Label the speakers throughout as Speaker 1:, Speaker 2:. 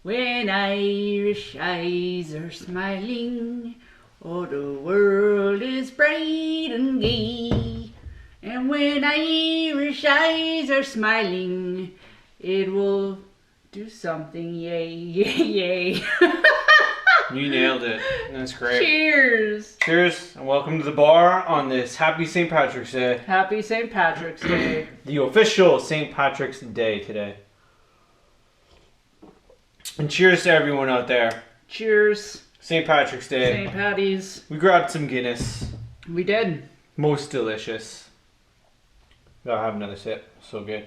Speaker 1: When Irish eyes are smiling, oh, the world is bright and gay. And when Irish eyes are smiling, it will do something, yay, yay, yay.
Speaker 2: You nailed it. That's great.
Speaker 1: Cheers.
Speaker 2: Cheers, and welcome to the bar on this happy St. Patrick's Day.
Speaker 1: Happy St. Patrick's Day.
Speaker 2: The official St. Patrick's Day today. And cheers to everyone out there.
Speaker 1: Cheers.
Speaker 2: St. Patrick's Day.
Speaker 1: St. Patty's.
Speaker 2: We grabbed some Guinness.
Speaker 1: We did.
Speaker 2: Most delicious. Gotta have another sip. So good.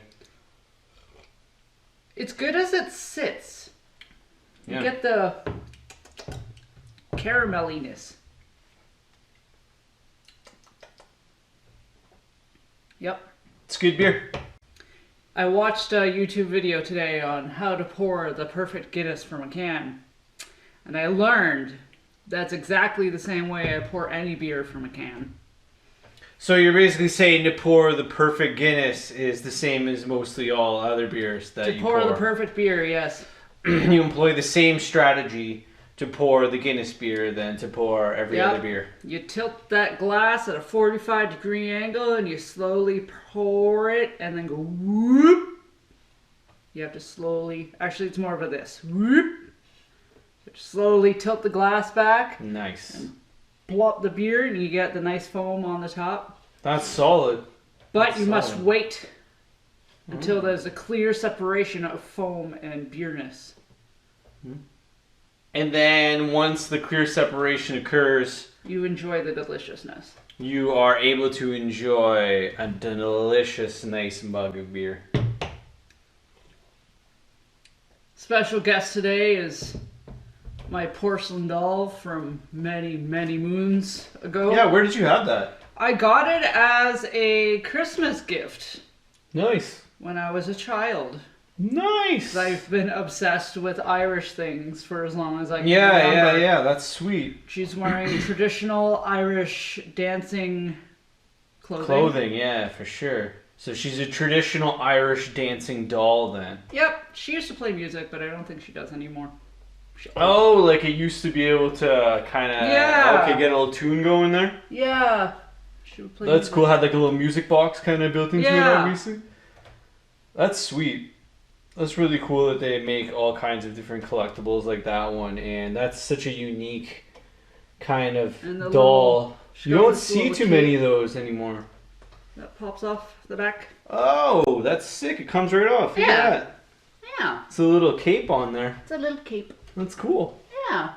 Speaker 1: It's good as it sits. You
Speaker 2: Yeah.
Speaker 1: get the carameliness. Yep.
Speaker 2: It's good beer.
Speaker 1: I watched a YouTube video today on how to pour the perfect Guinness from a can. And I learned that's exactly the same way I pour any beer from a can.
Speaker 2: So you're basically saying to pour the perfect Guinness is the same as mostly all other beers that you pour.
Speaker 1: To pour the perfect beer, yes.
Speaker 2: You employ the same strategy to pour the Guinness beer than to pour every other beer.
Speaker 1: You tilt that glass at a 45-degree angle and you slowly pour it and then go whoop. You have to slowly, actually it's more of a this. Whoop. You have to slowly tilt the glass back.
Speaker 2: Nice.
Speaker 1: Plop the beer and you get the nice foam on the top.
Speaker 2: That's solid.
Speaker 1: But
Speaker 2: That's
Speaker 1: you must
Speaker 2: solid.
Speaker 1: wait until there's a clear separation of foam and beerness.
Speaker 2: And then once the clear separation occurs,
Speaker 1: You enjoy the deliciousness.
Speaker 2: you are able to enjoy a delicious, nice mug of beer.
Speaker 1: Special guest today is my porcelain doll from many, many moons ago.
Speaker 2: Yeah, where did you have that?
Speaker 1: I got it as a Christmas gift
Speaker 2: Nice.
Speaker 1: when I was a child.
Speaker 2: Nice.
Speaker 1: I've been obsessed with Irish things for as long as I can remember.
Speaker 2: Yeah, that's sweet.
Speaker 1: She's wearing traditional Irish dancing clothing.
Speaker 2: Clothing, yeah, for sure. So she's a traditional Irish dancing doll then.
Speaker 1: Yep, she used to play music, but I don't think she does anymore.
Speaker 2: Oh, like it used to be able to kind of get a little tune going there.
Speaker 1: Yeah. She would play
Speaker 2: That's
Speaker 1: music.
Speaker 2: cool. Had like a little music box kind of built into it,
Speaker 1: Yeah.
Speaker 2: obviously. That's sweet. That's really cool that they make all kinds of different collectibles like that one, and that's such a unique kind of
Speaker 1: And the
Speaker 2: doll.
Speaker 1: she
Speaker 2: You
Speaker 1: got
Speaker 2: don't
Speaker 1: this
Speaker 2: see
Speaker 1: little
Speaker 2: too
Speaker 1: cape
Speaker 2: many of those anymore.
Speaker 1: that pops off the back.
Speaker 2: Oh, that's sick. It comes right off. Look
Speaker 1: Yeah.
Speaker 2: at that.
Speaker 1: Yeah,
Speaker 2: It's a little cape on there.
Speaker 1: it's a little cape.
Speaker 2: That's cool.
Speaker 1: Yeah.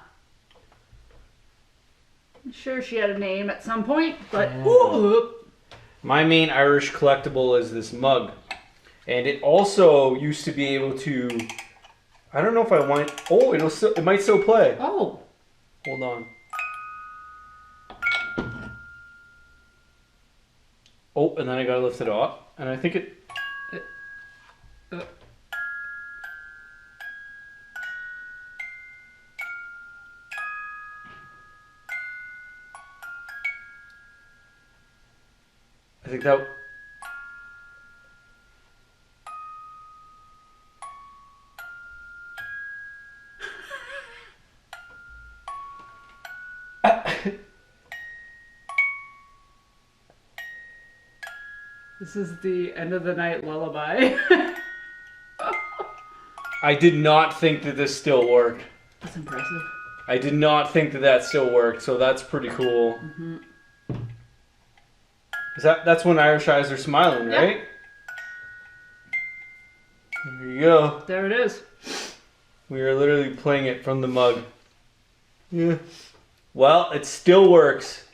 Speaker 1: I'm sure she had a name at some point, but
Speaker 2: Yeah.
Speaker 1: whoop.
Speaker 2: My main Irish collectible is this mug. And it also used to be able to, I don't know if I want, oh, it might still play.
Speaker 1: Oh,
Speaker 2: Hold on. Oh, and then I gotta lift it off. And I think it,
Speaker 1: uh,
Speaker 2: I think that,
Speaker 1: this is the end of the night lullaby.
Speaker 2: I did not think that this still worked.
Speaker 1: That's impressive.
Speaker 2: I did not think that that still worked, so that's pretty cool.
Speaker 1: Mm-hmm.
Speaker 2: That's when Irish eyes are smiling,
Speaker 1: Yeah.
Speaker 2: right? There you go.
Speaker 1: There it is.
Speaker 2: We are literally playing it from the mug. Yeah. Well, it still works.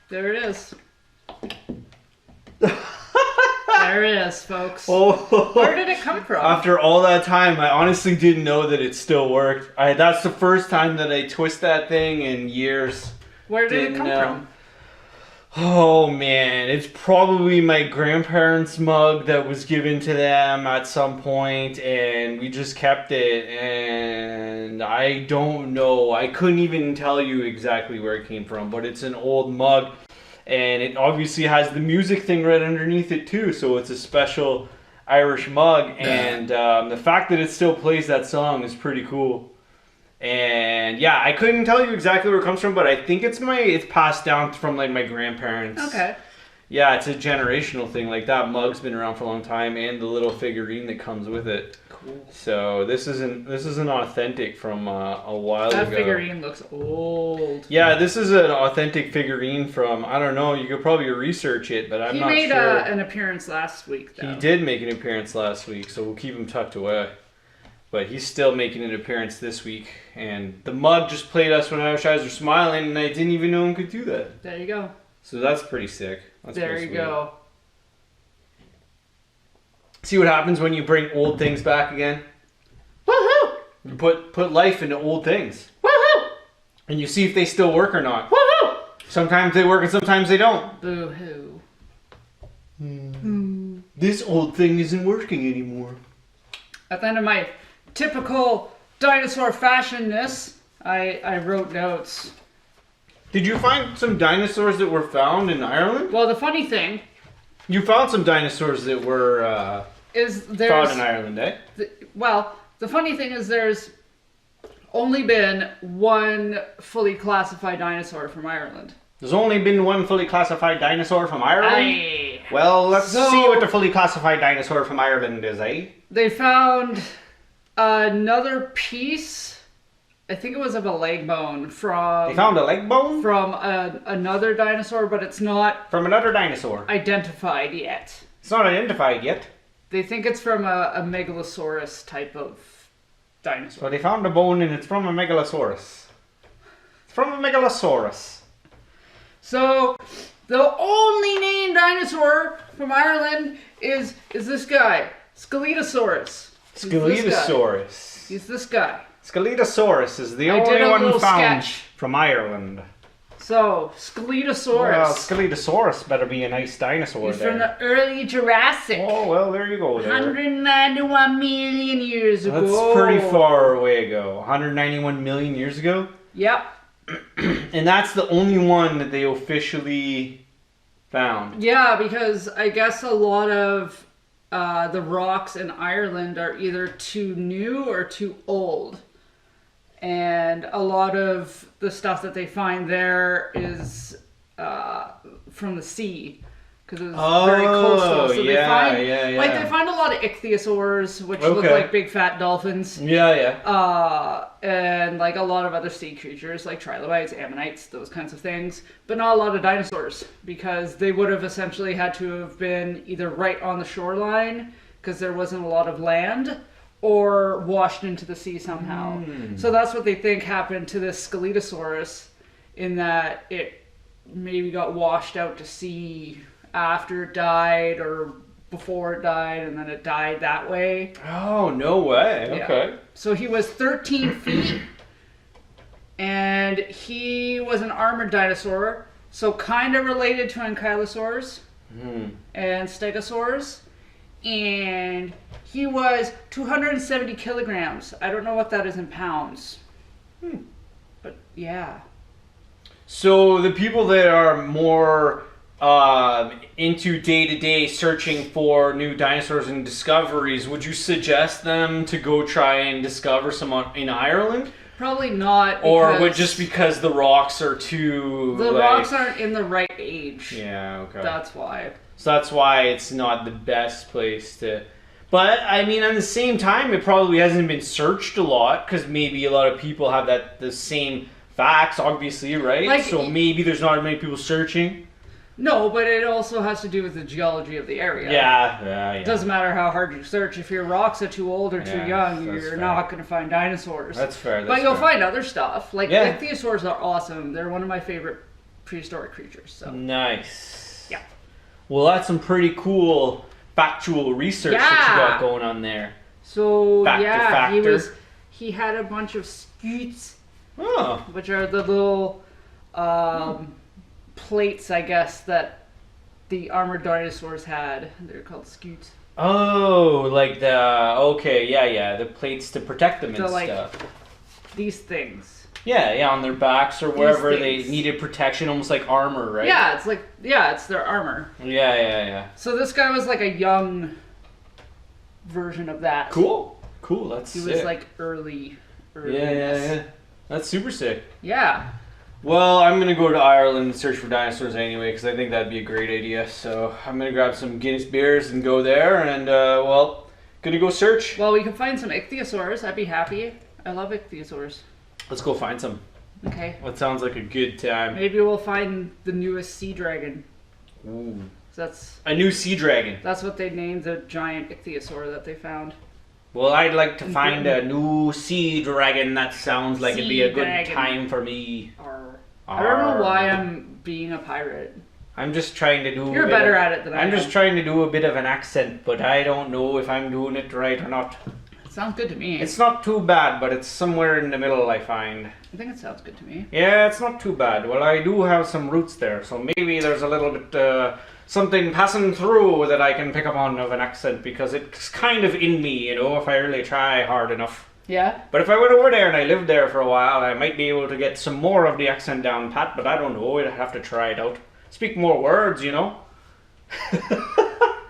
Speaker 1: There it is. There it is, folks.
Speaker 2: Oh.
Speaker 1: Where did it come from?
Speaker 2: After all that time, I honestly didn't know that it still worked. That's the first time that I twist that thing in years.
Speaker 1: Where did it
Speaker 2: Didn't
Speaker 1: come
Speaker 2: know.
Speaker 1: from?
Speaker 2: Oh man, it's probably my grandparents' mug that was given to them at some point, and we just kept it, and I don't know. I couldn't even tell you exactly where it came from, but it's an old mug, and it obviously has the music thing right underneath it too, so it's a special Irish mug, and the fact that it still plays that song is pretty cool. And yeah, I couldn't tell you exactly where it comes from, but I think it's passed down from like my grandparents.
Speaker 1: Okay.
Speaker 2: Yeah, it's a generational thing. Like that mug's been around for a long time, and the little figurine that comes with it.
Speaker 1: Cool.
Speaker 2: So this isn't authentic from a while ago.
Speaker 1: That figurine looks old.
Speaker 2: Yeah, this is an authentic figurine from, I don't know, you could probably research it, but I'm not sure.
Speaker 1: He made an appearance last week, though.
Speaker 2: He did make an appearance last week, so we'll keep him tucked away. But he's still making an appearance this week. And the mug just played us when Irish Eyes Are Smiling, and I didn't even know him could do that.
Speaker 1: There you go.
Speaker 2: So that's pretty sick. That's
Speaker 1: there
Speaker 2: pretty
Speaker 1: you
Speaker 2: sweet.
Speaker 1: go.
Speaker 2: See what happens when you bring old things back again?
Speaker 1: Woohoo!
Speaker 2: You put life into old things.
Speaker 1: Woohoo!
Speaker 2: And you see if they still work or not.
Speaker 1: Woohoo!
Speaker 2: Sometimes they work and sometimes they don't.
Speaker 1: Boo-hoo.
Speaker 2: This old thing isn't working anymore.
Speaker 1: At the end of my typical dinosaur fashionness, I wrote notes.
Speaker 2: Did you find some dinosaurs that were found in Ireland?
Speaker 1: Well, the funny thing
Speaker 2: You found some dinosaurs that were found in Ireland, eh?
Speaker 1: The funny thing is there's only been one fully classified dinosaur from Ireland.
Speaker 2: There's only been one fully classified dinosaur from Ireland?
Speaker 1: Aye.
Speaker 2: Well, let's see what the fully classified dinosaur from Ireland is, eh?
Speaker 1: They found another piece, I think it was of a leg bone from...
Speaker 2: They found a leg bone?
Speaker 1: From another dinosaur, but it's not...
Speaker 2: From another dinosaur?
Speaker 1: Identified yet.
Speaker 2: It's not identified yet.
Speaker 1: They think it's from a megalosaurus type of dinosaur.
Speaker 2: So they found a bone and it's from a megalosaurus. It's from a megalosaurus.
Speaker 1: So, the only named dinosaur from Ireland is this guy, Scelidosaurus.
Speaker 2: Scelidosaurus.
Speaker 1: He's this guy.
Speaker 2: Scelidosaurus is the only one found from Ireland.
Speaker 1: So, Scelidosaurus.
Speaker 2: Well, Scelidosaurus better be a nice dinosaur.
Speaker 1: He's from the early Jurassic.
Speaker 2: Oh, well, there you go.
Speaker 1: 191 million years ago.
Speaker 2: That's pretty far away ago. 191 million years ago?
Speaker 1: Yep.
Speaker 2: And that's the only one that they officially found.
Speaker 1: Yeah, because I guess a lot of the rocks in Ireland are either too new or too old. And a lot of the stuff that they find there is from the sea. Because it was very coastal. So they find, like, they find a lot of ichthyosaurs, which look like big fat dolphins. And like a lot of other sea creatures, like trilobites, ammonites, those kinds of things. But not a lot of dinosaurs, because they would have essentially had to have been either right on the shoreline, because there wasn't a lot of land, or washed into the sea somehow. So that's what they think happened to this Scelidosaurus, in that it maybe got washed out to sea after it died or before it died, and then it died that way.
Speaker 2: Oh, no way. Okay.
Speaker 1: Yeah. So he was 13 feet, and he was an armored dinosaur, so kind of related to ankylosaurs and stegosaurs. And he was 270 kilograms. I don't know what that is in pounds. But yeah.
Speaker 2: So the people that are more into day-to-day searching for new dinosaurs and discoveries, would you suggest them to go try and discover some in Ireland?
Speaker 1: Probably not.
Speaker 2: Or would just because the rocks are too...
Speaker 1: The rocks aren't in the right age.
Speaker 2: Yeah, okay.
Speaker 1: That's why.
Speaker 2: So that's why it's not the best place to... But, I mean, at the same time, it probably hasn't been searched a lot, because maybe a lot of people have the same facts, obviously, right?
Speaker 1: Like,
Speaker 2: so maybe there's not many people searching.
Speaker 1: No, but it also has to do with the geology of the area.
Speaker 2: Yeah.
Speaker 1: It doesn't matter how hard you search. If your rocks are too old or too young, you're not going to find dinosaurs.
Speaker 2: That's fair.
Speaker 1: But you'll find other stuff. Like, ichthyosaurs are awesome. They're one of my favorite prehistoric creatures. So.
Speaker 2: Nice.
Speaker 1: Yeah.
Speaker 2: Well, that's some pretty cool factual research that you got going on there.
Speaker 1: So, he had a bunch of scutes, which are the little plates, I guess, that the armored dinosaurs had. They're called scutes.
Speaker 2: Oh, like the plates to protect them and stuff.
Speaker 1: These things.
Speaker 2: Yeah, on their backs or wherever they needed protection, almost like armor, right?
Speaker 1: Yeah, it's their armor.
Speaker 2: Yeah.
Speaker 1: So this guy was like a young version of that.
Speaker 2: Cool. That's
Speaker 1: He
Speaker 2: sick.
Speaker 1: was like early.
Speaker 2: Yeah. That's super sick.
Speaker 1: Yeah.
Speaker 2: Well, I'm going to go to Ireland and search for dinosaurs anyway, because I think that'd be a great idea. So I'm going to grab some Guinness beers and go there, and, going to go search.
Speaker 1: Well, we can find some ichthyosaurs. I'd be happy. I love ichthyosaurs.
Speaker 2: Let's go find some.
Speaker 1: Okay.
Speaker 2: That sounds like a good time.
Speaker 1: Maybe we'll find the newest sea dragon.
Speaker 2: Ooh.
Speaker 1: That's
Speaker 2: A new sea dragon.
Speaker 1: That's what they named the giant ichthyosaur that they found.
Speaker 2: Well, I'd like to find a new sea dragon. That sounds like it'd be a good time for me.
Speaker 1: Arr. I don't know why I'm being a pirate.
Speaker 2: I'm just trying to do...
Speaker 1: You're better at it than I am.
Speaker 2: I'm just trying to do a bit of an accent, but I don't know if I'm doing it right or not.
Speaker 1: It sounds good to me.
Speaker 2: It's not too bad, but it's somewhere in the middle, I find.
Speaker 1: I think it sounds good to me.
Speaker 2: Yeah, it's not too bad. Well, I do have some roots there, so maybe there's a little bit... something passing through that I can pick up on of an accent, because it's kind of in me, you know, if I really try hard enough.
Speaker 1: Yeah?
Speaker 2: But if I went over there and I lived there for a while, I might be able to get some more of the accent down pat, but I don't know. I'd have to try it out. Speak more words, you know.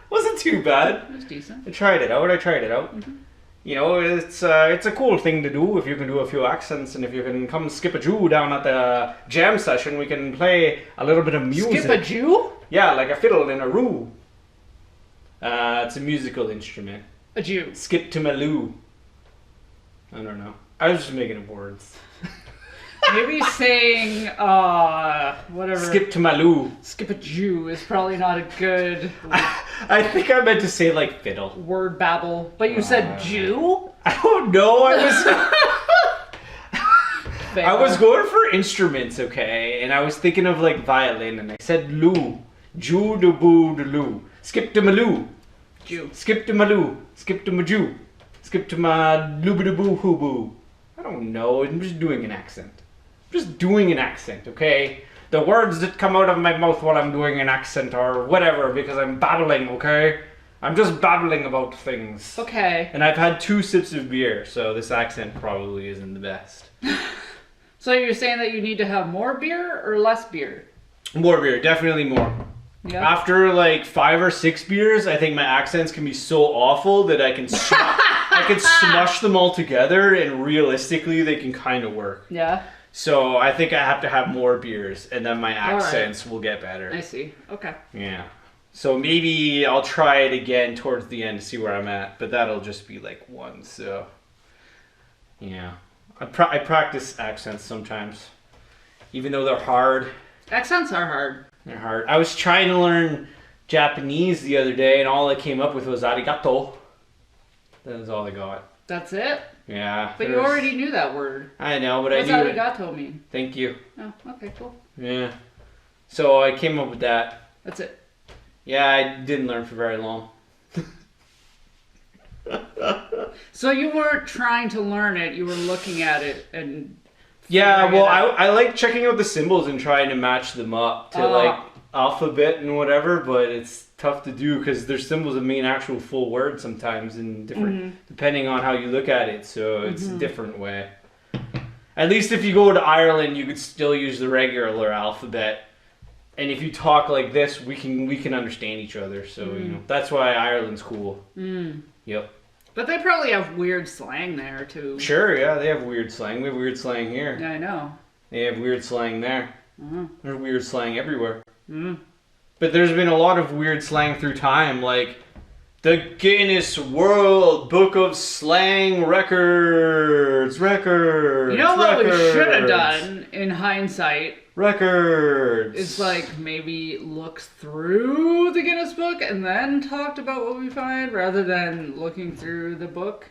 Speaker 2: Wasn't too bad.
Speaker 1: It was decent.
Speaker 2: I tried it out.
Speaker 1: Mm-hmm.
Speaker 2: You know, it's a cool thing to do if you can do a few accents, and if you can come skip a Jew down at the jam session, we can play a little bit of music.
Speaker 1: Skip a Jew?
Speaker 2: Yeah, like a fiddle in a roo. It's a musical instrument.
Speaker 1: A Jew.
Speaker 2: Skip to Maloo. I don't know. I was just making up words.
Speaker 1: Maybe saying, whatever.
Speaker 2: Skip to Maloo.
Speaker 1: Skip a Jew is probably not a good
Speaker 2: I think I meant to say like fiddle.
Speaker 1: word babble. But you said Jew?
Speaker 2: I don't know. I was going for instruments, okay, and I was thinking of like violin, and I said loo. Jew de boo de loo. Skip to Maloo.
Speaker 1: Jew.
Speaker 2: Skip to Maloo. Skip to ma Jew. Skip to ma loo-ba-da-boo hoo-boo. I don't know. I'm just doing an accent. Okay? The words that come out of my mouth while I'm doing an accent or whatever, because I'm babbling, okay? I'm just babbling about things.
Speaker 1: Okay.
Speaker 2: And I've had 2 sips of beer, so this accent probably isn't the best.
Speaker 1: So you're saying that you need to have more beer or less beer?
Speaker 2: More beer, definitely more.
Speaker 1: Yeah.
Speaker 2: After like 5 or 6 beers, I think my accents can be so awful that I can smush them all together, and realistically they can kind of work.
Speaker 1: Yeah.
Speaker 2: So I think I have to have more beers, and then my accents will get better.
Speaker 1: I see. Okay.
Speaker 2: Yeah. So maybe I'll try it again towards the end to see where I'm at, but that'll just be like 1. So yeah, I practice accents sometimes, even though they're hard.
Speaker 1: Accents are hard.
Speaker 2: They're hard. I was trying to learn Japanese the other day, and all I came up with was arigato. That was all I got.
Speaker 1: That's it?
Speaker 2: Yeah.
Speaker 1: But you already knew that word.
Speaker 2: I know, but
Speaker 1: What's
Speaker 2: I knew
Speaker 1: arigato mean?
Speaker 2: Thank you.
Speaker 1: Oh, okay, cool.
Speaker 2: Yeah. So I came up with that.
Speaker 1: That's it.
Speaker 2: Yeah, I didn't learn for very long.
Speaker 1: So you weren't trying to learn it, you were looking at it and...
Speaker 2: Yeah, well, I like checking out the symbols and trying to match them up to like alphabet and whatever, but it's tough to do because their symbols that mean actual full words sometimes in different, depending on how you look at it, so it's a different way. At least if you go to Ireland, you could still use the regular alphabet. And if you talk like this, we can understand each other, so you know, that's why Ireland's cool. Yep.
Speaker 1: But they probably have weird slang there, too.
Speaker 2: Sure, yeah, they have weird slang. We have weird slang here.
Speaker 1: Yeah, I know.
Speaker 2: They have weird slang there. There's weird slang everywhere. But there's been a lot of weird slang through time, like the Guinness World Book of Slang Records. You
Speaker 1: know what we should have done in hindsight?
Speaker 2: Records.
Speaker 1: Is like maybe look through the Guinness book and then talked about what we find rather than looking through the book.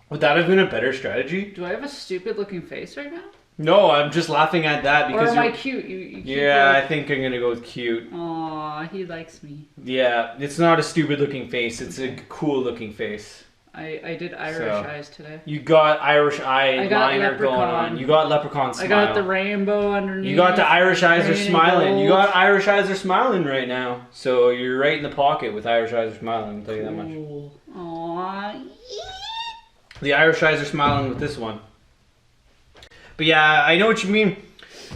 Speaker 2: Would that have been a better strategy?
Speaker 1: Do I have a stupid looking face right now?
Speaker 2: No, I'm just laughing at that because.
Speaker 1: Or am I cute? You cute
Speaker 2: yeah,
Speaker 1: like...
Speaker 2: I think I'm gonna go with cute.
Speaker 1: Aw, he likes me.
Speaker 2: Yeah, it's not a stupid looking face. It's a cool looking face.
Speaker 1: I did Irish eyes today.
Speaker 2: You got Irish eye liner going on. You got leprechaun smile.
Speaker 1: I got the rainbow underneath.
Speaker 2: You got the Irish eyes are smiling. You got Irish eyes are smiling right now. So you're right in the pocket with Irish eyes are smiling. I'll tell you that much.
Speaker 1: Aww.
Speaker 2: The Irish eyes are smiling with this one. But yeah, I know what you mean.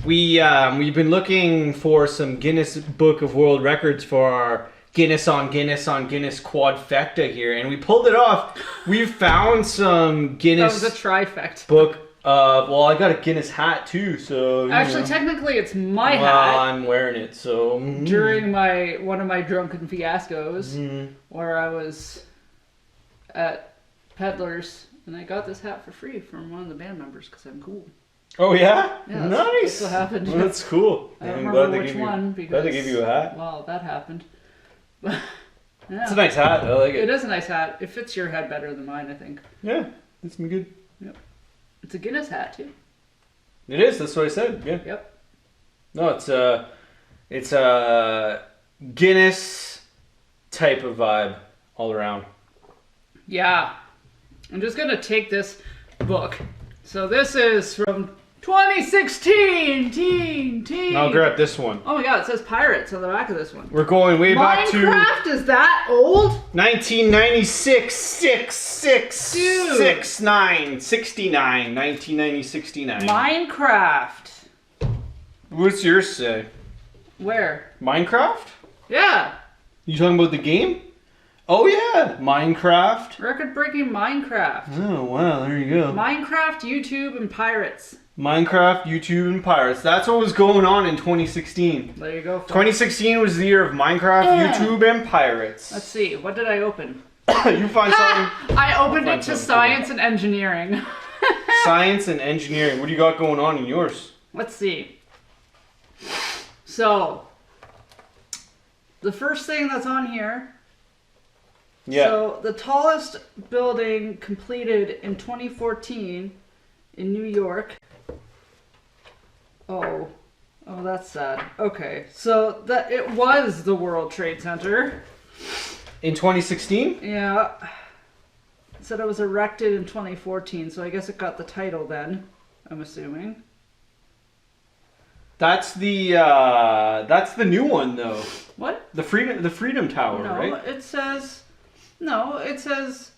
Speaker 2: we've been looking for some Guinness Book of World Records for our Guinness on Guinness on Guinness quadfecta here, and we pulled it off. We've found some Guinness.
Speaker 1: That was a trifecta.
Speaker 2: Book. Well, I got a Guinness hat too, so
Speaker 1: actually, technically, it's my hat.
Speaker 2: Well, I'm wearing it, so
Speaker 1: during one of my drunken fiascos, where I was at Peddlers, and I got this hat for free from one of the band members because I'm cool.
Speaker 2: Oh yeah,
Speaker 1: yeah
Speaker 2: nice.
Speaker 1: That's what happened.
Speaker 2: Well, that's cool.
Speaker 1: I don't remember which one because
Speaker 2: glad they gave you a hat.
Speaker 1: Well, that happened. Yeah.
Speaker 2: It's a nice hat. I like it.
Speaker 1: It is a nice hat. It fits your head better than mine, I think.
Speaker 2: Yeah, it's me good.
Speaker 1: Yep. It's a Guinness hat too.
Speaker 2: It is. That's what I said. Yeah.
Speaker 1: Yep.
Speaker 2: No, it's a Guinness type of vibe all around.
Speaker 1: Yeah. I'm just gonna take this book. So this is from 2016. Teen.
Speaker 2: I'll grab this one.
Speaker 1: Oh my god, it says Pirates on the back of this one.
Speaker 2: We're going way back to
Speaker 1: Minecraft. Is that old?
Speaker 2: 1996. 69. 1969.
Speaker 1: Minecraft.
Speaker 2: What's yours say?
Speaker 1: Where?
Speaker 2: Minecraft?
Speaker 1: Yeah.
Speaker 2: You talking about the game? Oh yeah, Minecraft.
Speaker 1: Record-breaking Minecraft.
Speaker 2: Oh wow, there you go.
Speaker 1: Minecraft, YouTube, and Pirates.
Speaker 2: Minecraft, YouTube, and Pirates. That's what was going on in 2016.
Speaker 1: There you go.
Speaker 2: 2016 was the year of Minecraft, YouTube, and Pirates.
Speaker 1: Let's see. What did I open?
Speaker 2: You find something?
Speaker 1: I opened it to science and engineering.
Speaker 2: Science and engineering. What do you got going on in yours?
Speaker 1: Let's see. So, the first thing that's on here.
Speaker 2: Yeah.
Speaker 1: So, the tallest building completed in 2014 in New York. Oh, that's sad. Okay, so it was the World Trade Center.
Speaker 2: In 2016?
Speaker 1: Yeah. It said it was erected in 2014, so I guess it got the title then, I'm assuming.
Speaker 2: That's the new one though.
Speaker 1: What?
Speaker 2: The Freedom Tower, right?
Speaker 1: No, it says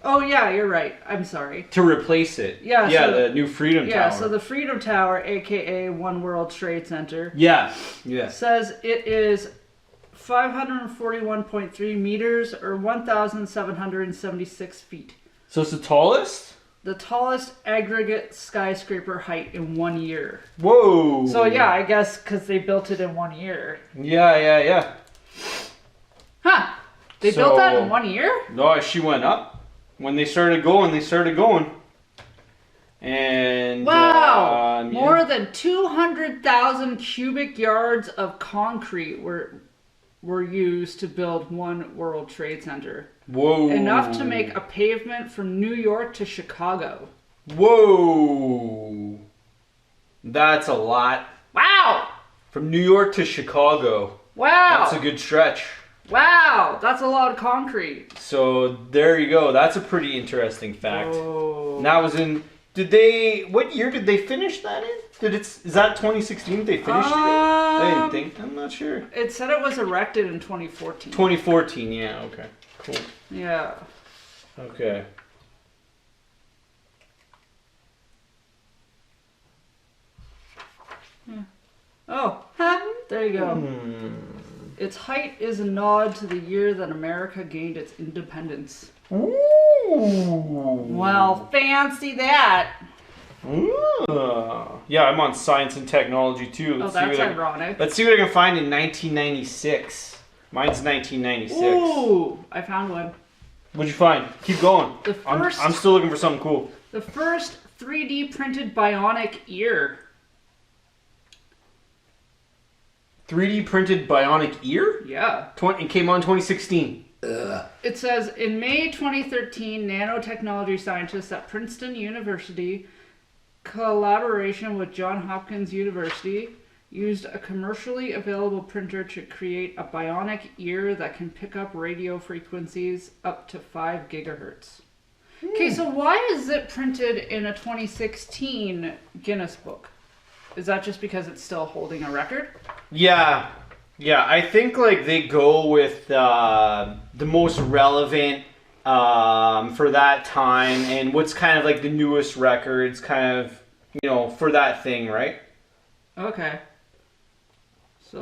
Speaker 1: oh yeah, you're right. I'm sorry.
Speaker 2: To replace it.
Speaker 1: Yeah,
Speaker 2: the new Freedom Tower.
Speaker 1: Yeah, so the Freedom Tower, aka One World Trade Center.
Speaker 2: Yeah.
Speaker 1: Says it is 541.3 meters or 1,776 feet.
Speaker 2: So it's the tallest?
Speaker 1: The tallest aggregate skyscraper height in 1 year.
Speaker 2: Whoa!
Speaker 1: So yeah, I guess because they built it in 1 year.
Speaker 2: Yeah.
Speaker 1: Huh? They built that in 1 year?
Speaker 2: No, she went up. When they started going. And
Speaker 1: wow! More than 200,000 cubic yards of concrete were used to build One World Trade Center.
Speaker 2: Whoa!
Speaker 1: Enough to make a pavement from New York to Chicago.
Speaker 2: Whoa! That's a lot.
Speaker 1: Wow!
Speaker 2: From New York to Chicago.
Speaker 1: Wow!
Speaker 2: That's a good stretch.
Speaker 1: Wow! That's a lot of concrete.
Speaker 2: So there you go. That's a pretty interesting fact.
Speaker 1: Oh.
Speaker 2: And that was in. What year did they finish that in? Is that 2016 they finished it? I didn't think. I'm not sure.
Speaker 1: It said it was erected in 2014.
Speaker 2: 2014, yeah, okay. Cool.
Speaker 1: Yeah.
Speaker 2: Okay.
Speaker 1: Yeah. Oh, there you go. Its height is a nod to the year that America gained its independence.
Speaker 2: Ooh.
Speaker 1: Well, fancy that.
Speaker 2: Yeah, I'm on science and technology too.
Speaker 1: That's ironic.
Speaker 2: Let's see what I can find in 1996. Mine's 1996.
Speaker 1: Ooh, I found one.
Speaker 2: What'd you find? Keep going. I'm still looking for something cool.
Speaker 1: The first 3D printed bionic ear.
Speaker 2: 3D printed bionic ear?
Speaker 1: Yeah.
Speaker 2: It came on 2016.
Speaker 1: It says, in May 2013, nanotechnology scientists at Princeton University, collaboration with Johns Hopkins University, used a commercially available printer to create a bionic ear that can pick up radio frequencies up to 5 gigahertz. Okay, so why is it printed in a 2016 Guinness book? Is that just because it's still holding a record?
Speaker 2: Yeah, I think like they go with the most relevant for that time and what's kind of like the newest records kind of, for that thing, right?
Speaker 1: Okay.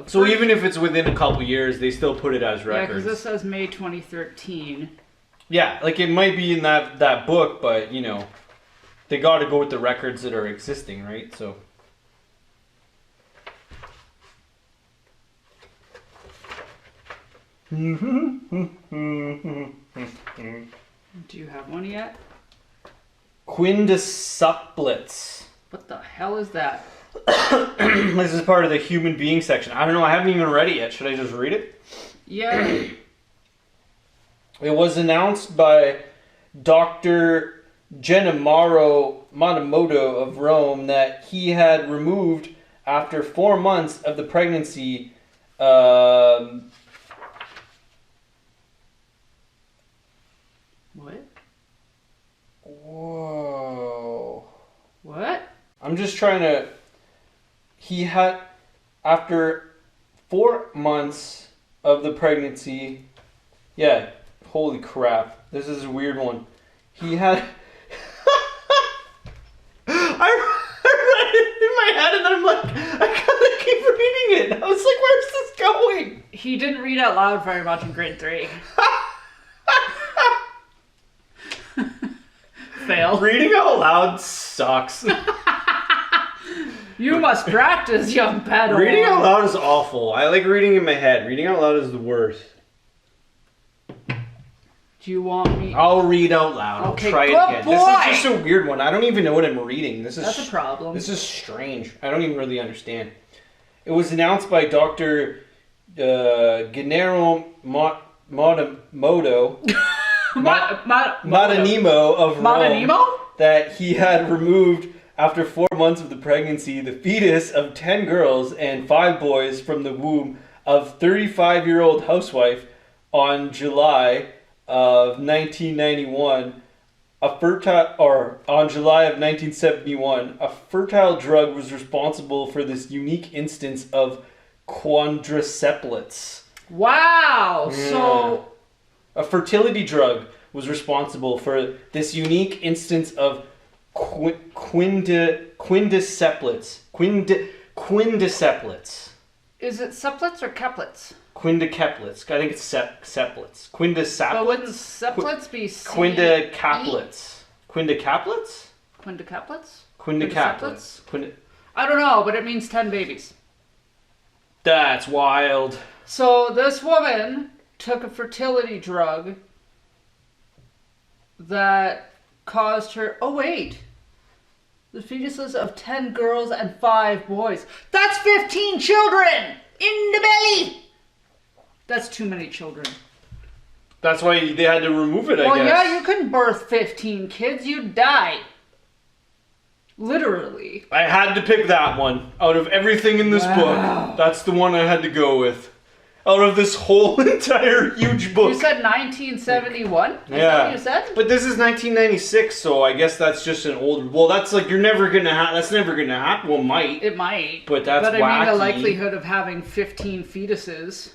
Speaker 2: So even if it's within a couple years, they still put it as records.
Speaker 1: Yeah, because this says May 2013.
Speaker 2: Yeah, like it might be in that book, but you know, they got to go with the records that are existing, right? So.
Speaker 1: Do you have one yet?
Speaker 2: Quintuplets.
Speaker 1: What the hell is that?
Speaker 2: This is part of the human being section. I don't know. I haven't even read it yet. Should I just read it?
Speaker 1: Yeah.
Speaker 2: It was announced by Dr. Gennaro Matamoto of Rome that he had removed, after 4 months of the pregnancy,
Speaker 1: What?
Speaker 2: Whoa.
Speaker 1: What?
Speaker 2: I'm just trying to... He had, after 4 months of the pregnancy... Yeah, holy crap. This is a weird one. He had... I read it in my head and then I'm like, I gotta keep reading it. I was like, where's this going?
Speaker 1: He didn't read out loud very much in grade 3. Fail.
Speaker 2: Reading out loud sucks.
Speaker 1: You must practice, young Padawan.
Speaker 2: Reading out loud is awful. I like reading in my head. Reading out loud is the worst.
Speaker 1: Do you want me?
Speaker 2: I'll read out loud.
Speaker 1: Okay,
Speaker 2: I'll try it
Speaker 1: good
Speaker 2: again.
Speaker 1: boy.
Speaker 2: This is just a weird one. I don't even know what I'm reading. That's
Speaker 1: a problem.
Speaker 2: This is strange. I don't even really understand. It was announced by Dr. Gennaro Matamoto Madanimo of Rome
Speaker 1: Madanimo?
Speaker 2: that he had removed, after 4 months of the pregnancy, the fetus of 10 girls and 5 boys from the womb of 35-year-old housewife on July of 1991. On July of 1971, a fertile drug was responsible for this unique instance of quadruceplets.
Speaker 1: Wow.
Speaker 2: Yeah.
Speaker 1: So
Speaker 2: a fertility drug was responsible for this unique instance of quintuceplets. Quintuceplets.
Speaker 1: is it septlets or keplets?
Speaker 2: Quintuceplets. I think it's seplets. Quintuceplets.
Speaker 1: But wouldn't seplets be C?
Speaker 2: Quintuceplets. Quintuceplets?
Speaker 1: Quintuceplets?
Speaker 2: Quintuceplets.
Speaker 1: I don't know, but it means 10 babies.
Speaker 2: That's wild.
Speaker 1: So this woman took a fertility drug that caused her... Oh, wait. The fetuses of 10 girls and 5 boys. That's 15 children in the belly! That's too many children.
Speaker 2: That's why they had to remove it, I guess.
Speaker 1: Well, yeah, you couldn't birth 15 kids. You'd die. Literally.
Speaker 2: I had to pick that one. Out of everything in this book, that's the one I had to go with. Out of this whole entire huge book.
Speaker 1: You said 1971? Is
Speaker 2: Yeah.
Speaker 1: that what you said?
Speaker 2: But this is 1996, so I guess that's just an old... Well, that's like, you're never gonna have... That's never gonna happen. Well, might.
Speaker 1: It might.
Speaker 2: But that's
Speaker 1: But I mean, the
Speaker 2: wacky.
Speaker 1: likelihood of having 15 fetuses...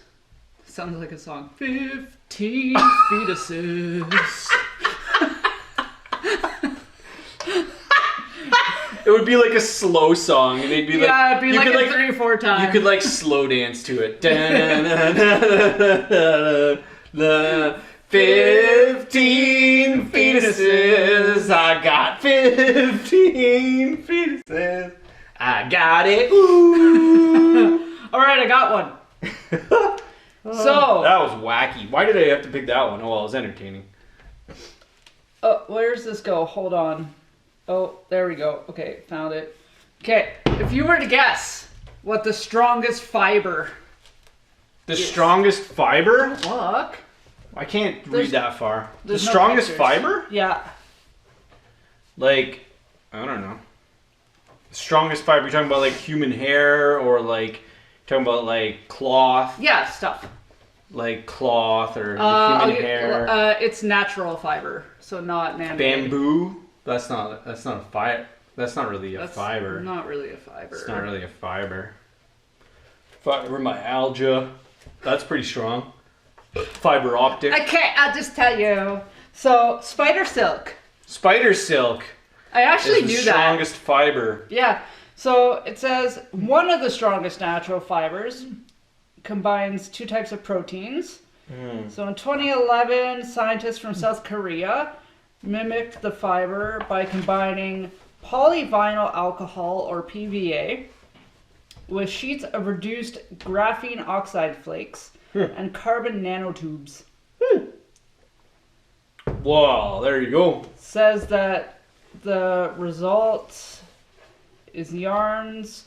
Speaker 1: Sounds like a song. 15 fetuses.
Speaker 2: It would be like a slow song, and they'd be like...
Speaker 1: Yeah, it'd be
Speaker 2: you
Speaker 1: like
Speaker 2: could,
Speaker 1: a 3 or 4 times.
Speaker 2: You could like slow dance to it. 15 fetuses. I got 15 fetuses. I got it. Ooh.
Speaker 1: Alright, I got one. So...
Speaker 2: That was wacky. Why did I have to pick that one? Oh, well, it was entertaining.
Speaker 1: Where's this go? Hold on. Oh, there we go. Okay, found it. Okay, if you were to guess what the strongest fiber...
Speaker 2: The strongest fiber?
Speaker 1: Look.
Speaker 2: I can't read that far. The
Speaker 1: there's no
Speaker 2: strongest
Speaker 1: pictures.
Speaker 2: fiber?
Speaker 1: Yeah.
Speaker 2: Like, I don't know. The strongest fiber, you're talking about like human hair or like, talking about like cloth?
Speaker 1: Yeah, stuff.
Speaker 2: Like cloth or human hair?
Speaker 1: It's natural fiber, so not man-made.
Speaker 2: Bamboo? That's not a fiber. That's not really a fiber.
Speaker 1: Not really a fiber.
Speaker 2: It's not really a fiber. Fibromyalgia. That's pretty strong. Fiber optic.
Speaker 1: Okay, I'll just tell you. So, spider silk.
Speaker 2: Spider silk.
Speaker 1: I actually
Speaker 2: is
Speaker 1: knew
Speaker 2: the
Speaker 1: that.
Speaker 2: strongest fiber.
Speaker 1: Yeah. So it says one of the strongest natural fibers combines two types of proteins. So in 2011, scientists from South Korea mimicked the fiber by combining polyvinyl alcohol, or PVA, with sheets of reduced graphene oxide flakes and carbon nanotubes.
Speaker 2: Wow, there you go.
Speaker 1: Says that the result is yarns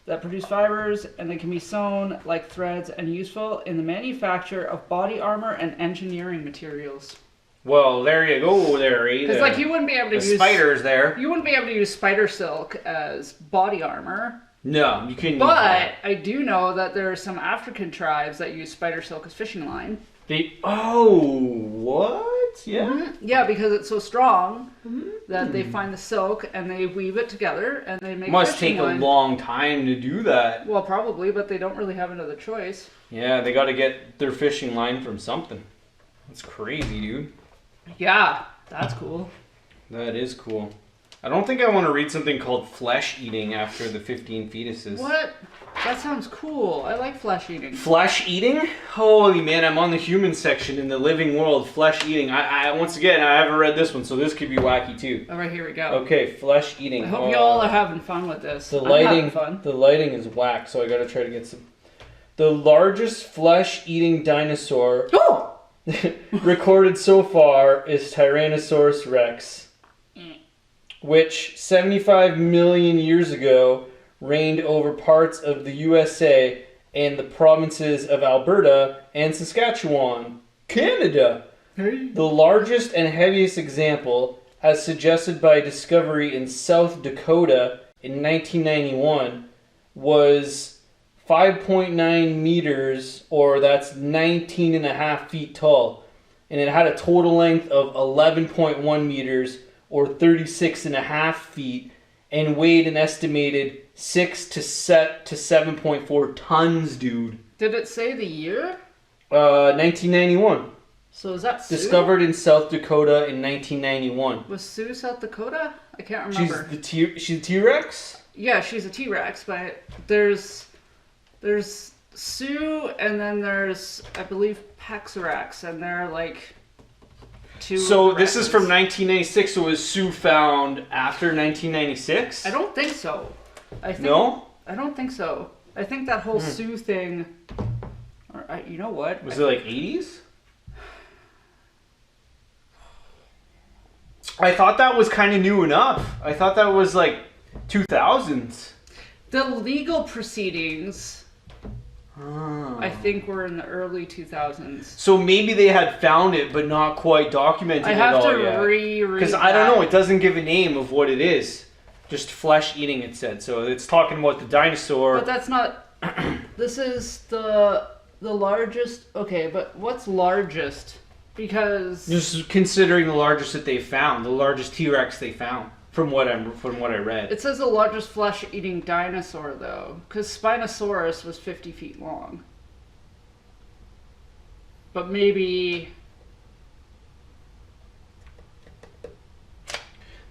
Speaker 1: that produce fibers, and they can be sewn like threads and useful in the manufacture of body armor and engineering materials.
Speaker 2: Well, there you go, there.
Speaker 1: Because like you wouldn't be able to use
Speaker 2: spiders there.
Speaker 1: You wouldn't be able to use spider silk as body armor.
Speaker 2: No, you couldn't.
Speaker 1: But I do know that there are some African tribes that use spider silk as fishing line.
Speaker 2: What? Yeah.
Speaker 1: Mm-hmm. Yeah, because it's so strong that they find the silk and they weave it together and they make.
Speaker 2: Must take
Speaker 1: line.
Speaker 2: a long time to do that.
Speaker 1: Well, probably, but they don't really have another choice.
Speaker 2: Yeah, they got to get their fishing line from something. That's crazy, dude.
Speaker 1: Yeah, that's cool.
Speaker 2: That is cool. I don't think I want to read something called Flesh Eating after the 15 fetuses.
Speaker 1: What? That sounds cool. I like flesh eating.
Speaker 2: Flesh eating? Holy man, I'm on the human section in the living world. Flesh eating. I once again, I haven't read this one, so this could be wacky too.
Speaker 1: All right, here we go.
Speaker 2: Okay, flesh eating.
Speaker 1: I hope y'all are having fun with this.
Speaker 2: The
Speaker 1: I'm having fun.
Speaker 2: The lighting is whack, so I gotta try to get some. The largest flesh-eating dinosaur recorded so far is Tyrannosaurus rex, which 75 million years ago reigned over parts of the USA and the provinces of Alberta and Saskatchewan, Canada. The largest and heaviest example, as suggested by discovery in South Dakota in 1991, was 5.9 meters, or that's 19 and a half feet tall. And it had a total length of 11.1 meters, or 36 and a half feet, and weighed an estimated 6 to 7.4 tons, dude.
Speaker 1: Did it say the year?
Speaker 2: 1991.
Speaker 1: So is that Sioux?
Speaker 2: Discovered in South Dakota in 1991.
Speaker 1: Was Sioux South Dakota? I can't remember.
Speaker 2: She's a T-Rex?
Speaker 1: Yeah, she's a T-Rex, but there's Sioux, and then there's, I believe, Paxarax, and they're like two.
Speaker 2: So this is from 1996, so was Sioux found after 1996?
Speaker 1: I don't think so.
Speaker 2: No?
Speaker 1: I don't think so. I think that whole Sioux thing, you know what?
Speaker 2: Was it like 80s? I thought that was kind of new enough. I thought that was like 2000s.
Speaker 1: The legal proceedings, I think, were in the early 2000s.
Speaker 2: So maybe they had found it, but not quite documented
Speaker 1: I
Speaker 2: it
Speaker 1: have
Speaker 2: all
Speaker 1: to
Speaker 2: yet.
Speaker 1: reread
Speaker 2: Because I don't know, it doesn't give a name of what it is. Just flesh eating, it said. So it's talking about the dinosaur.
Speaker 1: But that's not. This is the largest. Okay, but what's largest? Because
Speaker 2: just considering the largest that they found, the largest T-Rex they found, from what I read.
Speaker 1: It says the largest flesh-eating dinosaur, though, because Spinosaurus was 50 feet long. But maybe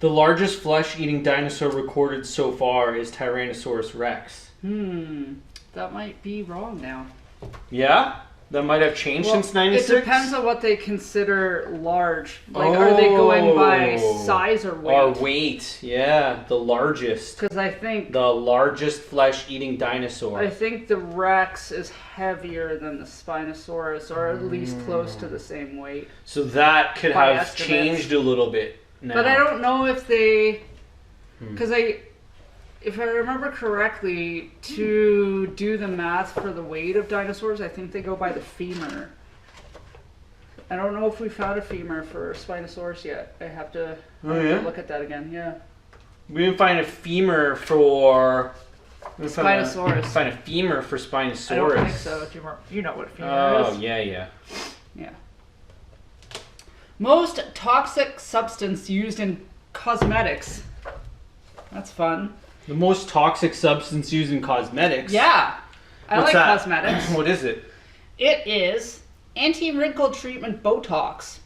Speaker 2: the largest flesh-eating dinosaur recorded so far is Tyrannosaurus rex.
Speaker 1: That might be wrong now.
Speaker 2: Yeah? That might have changed since 96?
Speaker 1: It depends on what they consider large. Like, are they going by size or weight?
Speaker 2: Or weight, yeah. The largest.
Speaker 1: Because I think
Speaker 2: the largest flesh-eating dinosaur.
Speaker 1: I think the Rex is heavier than the Spinosaurus, or at least close to the same weight.
Speaker 2: So that could
Speaker 1: By
Speaker 2: have
Speaker 1: estimates.
Speaker 2: changed a little bit now.
Speaker 1: But I don't know if they... Because if I remember correctly, to do the math for the weight of dinosaurs, I think they go by the femur. I don't know if we found a femur for Spinosaurus yet. I have to look at that again, yeah.
Speaker 2: We didn't find a femur for...
Speaker 1: Spinosaurus.
Speaker 2: Find a femur for Spinosaurus.
Speaker 1: I don't think so. You know what a femur is?
Speaker 2: Oh, yeah.
Speaker 1: Yeah. Most toxic substance used in cosmetics. That's fun.
Speaker 2: The most toxic substance used in cosmetics?
Speaker 1: Yeah. I
Speaker 2: What's
Speaker 1: like
Speaker 2: that?
Speaker 1: cosmetics.
Speaker 2: What is it?
Speaker 1: It is anti-wrinkle treatment Botox.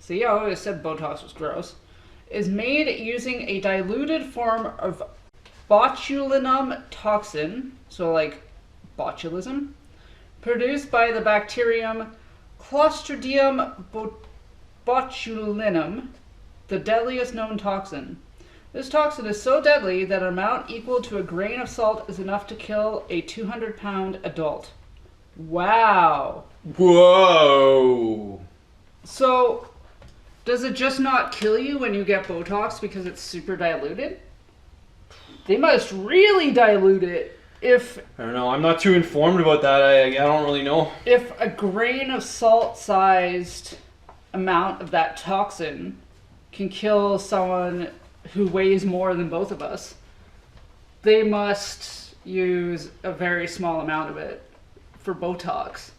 Speaker 1: See, I always said Botox was gross. Is made using a diluted form of botulinum toxin, so like botulism, produced by the bacterium Clostridium botulinum, the deadliest known toxin. This toxin is so deadly that an amount equal to a grain of salt is enough to kill a 200-pound adult. Wow.
Speaker 2: Whoa.
Speaker 1: So, does it just not kill you when you get Botox because it's super diluted? They must really dilute it. If
Speaker 2: I don't know. I'm not too informed about that. I don't really know.
Speaker 1: If a grain of salt-sized amount of that toxin can kill someone who weighs more than both of us, they must use a very small amount of it for Botox.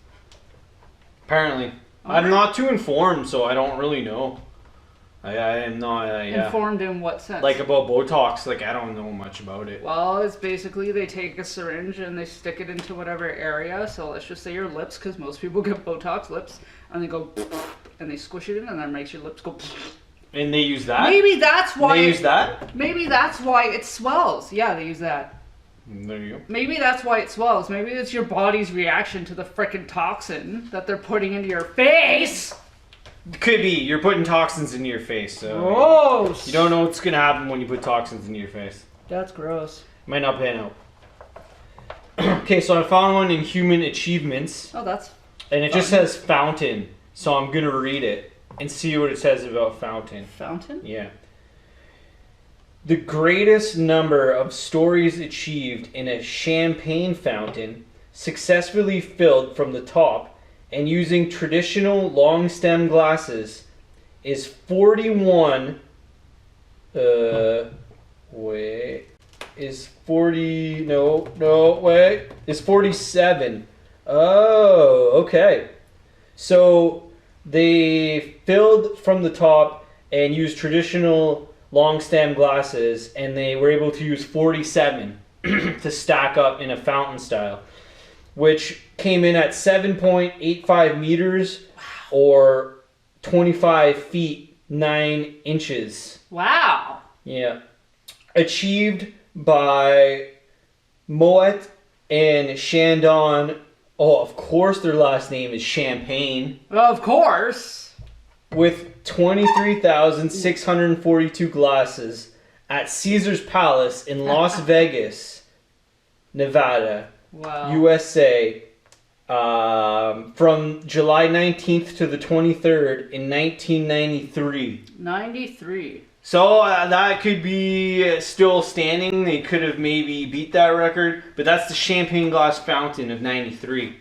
Speaker 2: Apparently. I'm not too informed, so I don't really know. I am not
Speaker 1: informed in what sense?
Speaker 2: Like about Botox, like I don't know much about it.
Speaker 1: Well, it's basically they take a syringe and they stick it into whatever area. So let's just say your lips, because most people get Botox lips, and they go and they squish it in, and that makes your lips go.
Speaker 2: And they use that?
Speaker 1: Maybe that's why
Speaker 2: they use that?
Speaker 1: Maybe that's why it swells. Yeah, they use that.
Speaker 2: There you go.
Speaker 1: Maybe that's why it swells. Maybe it's your body's reaction to the frickin' toxin that they're putting into your face.
Speaker 2: Could be. You're putting toxins into your face, so
Speaker 1: gross.
Speaker 2: You don't know what's gonna happen when you put toxins into your face.
Speaker 1: That's gross.
Speaker 2: Might not pan out. Okay, so I found one in human achievements.
Speaker 1: Oh, that's
Speaker 2: and it just says fountain, so I'm gonna read it and see what it says about fountain.
Speaker 1: Fountain?
Speaker 2: Yeah. The greatest number of stories achieved in a champagne fountain, successfully filled from the top and using traditional long stem glasses, is 41. Is 47. Oh, okay. So they filled from the top and used traditional long stem glasses, and they were able to use 47 to stack up in a fountain style, which came in at 7.85 meters or 25 feet 9 inches.
Speaker 1: Wow.
Speaker 2: Yeah. Achieved by Moet and Chandon. Oh, of course their last name is Champagne.
Speaker 1: Of course.
Speaker 2: With 23,642 glasses at Caesar's Palace in Las Vegas, Nevada,
Speaker 1: wow.
Speaker 2: USA, from July 19th to the 23rd in 1993.
Speaker 1: 93.
Speaker 2: So that could be still standing. They could have maybe beat that record, but that's the champagne glass fountain of 93.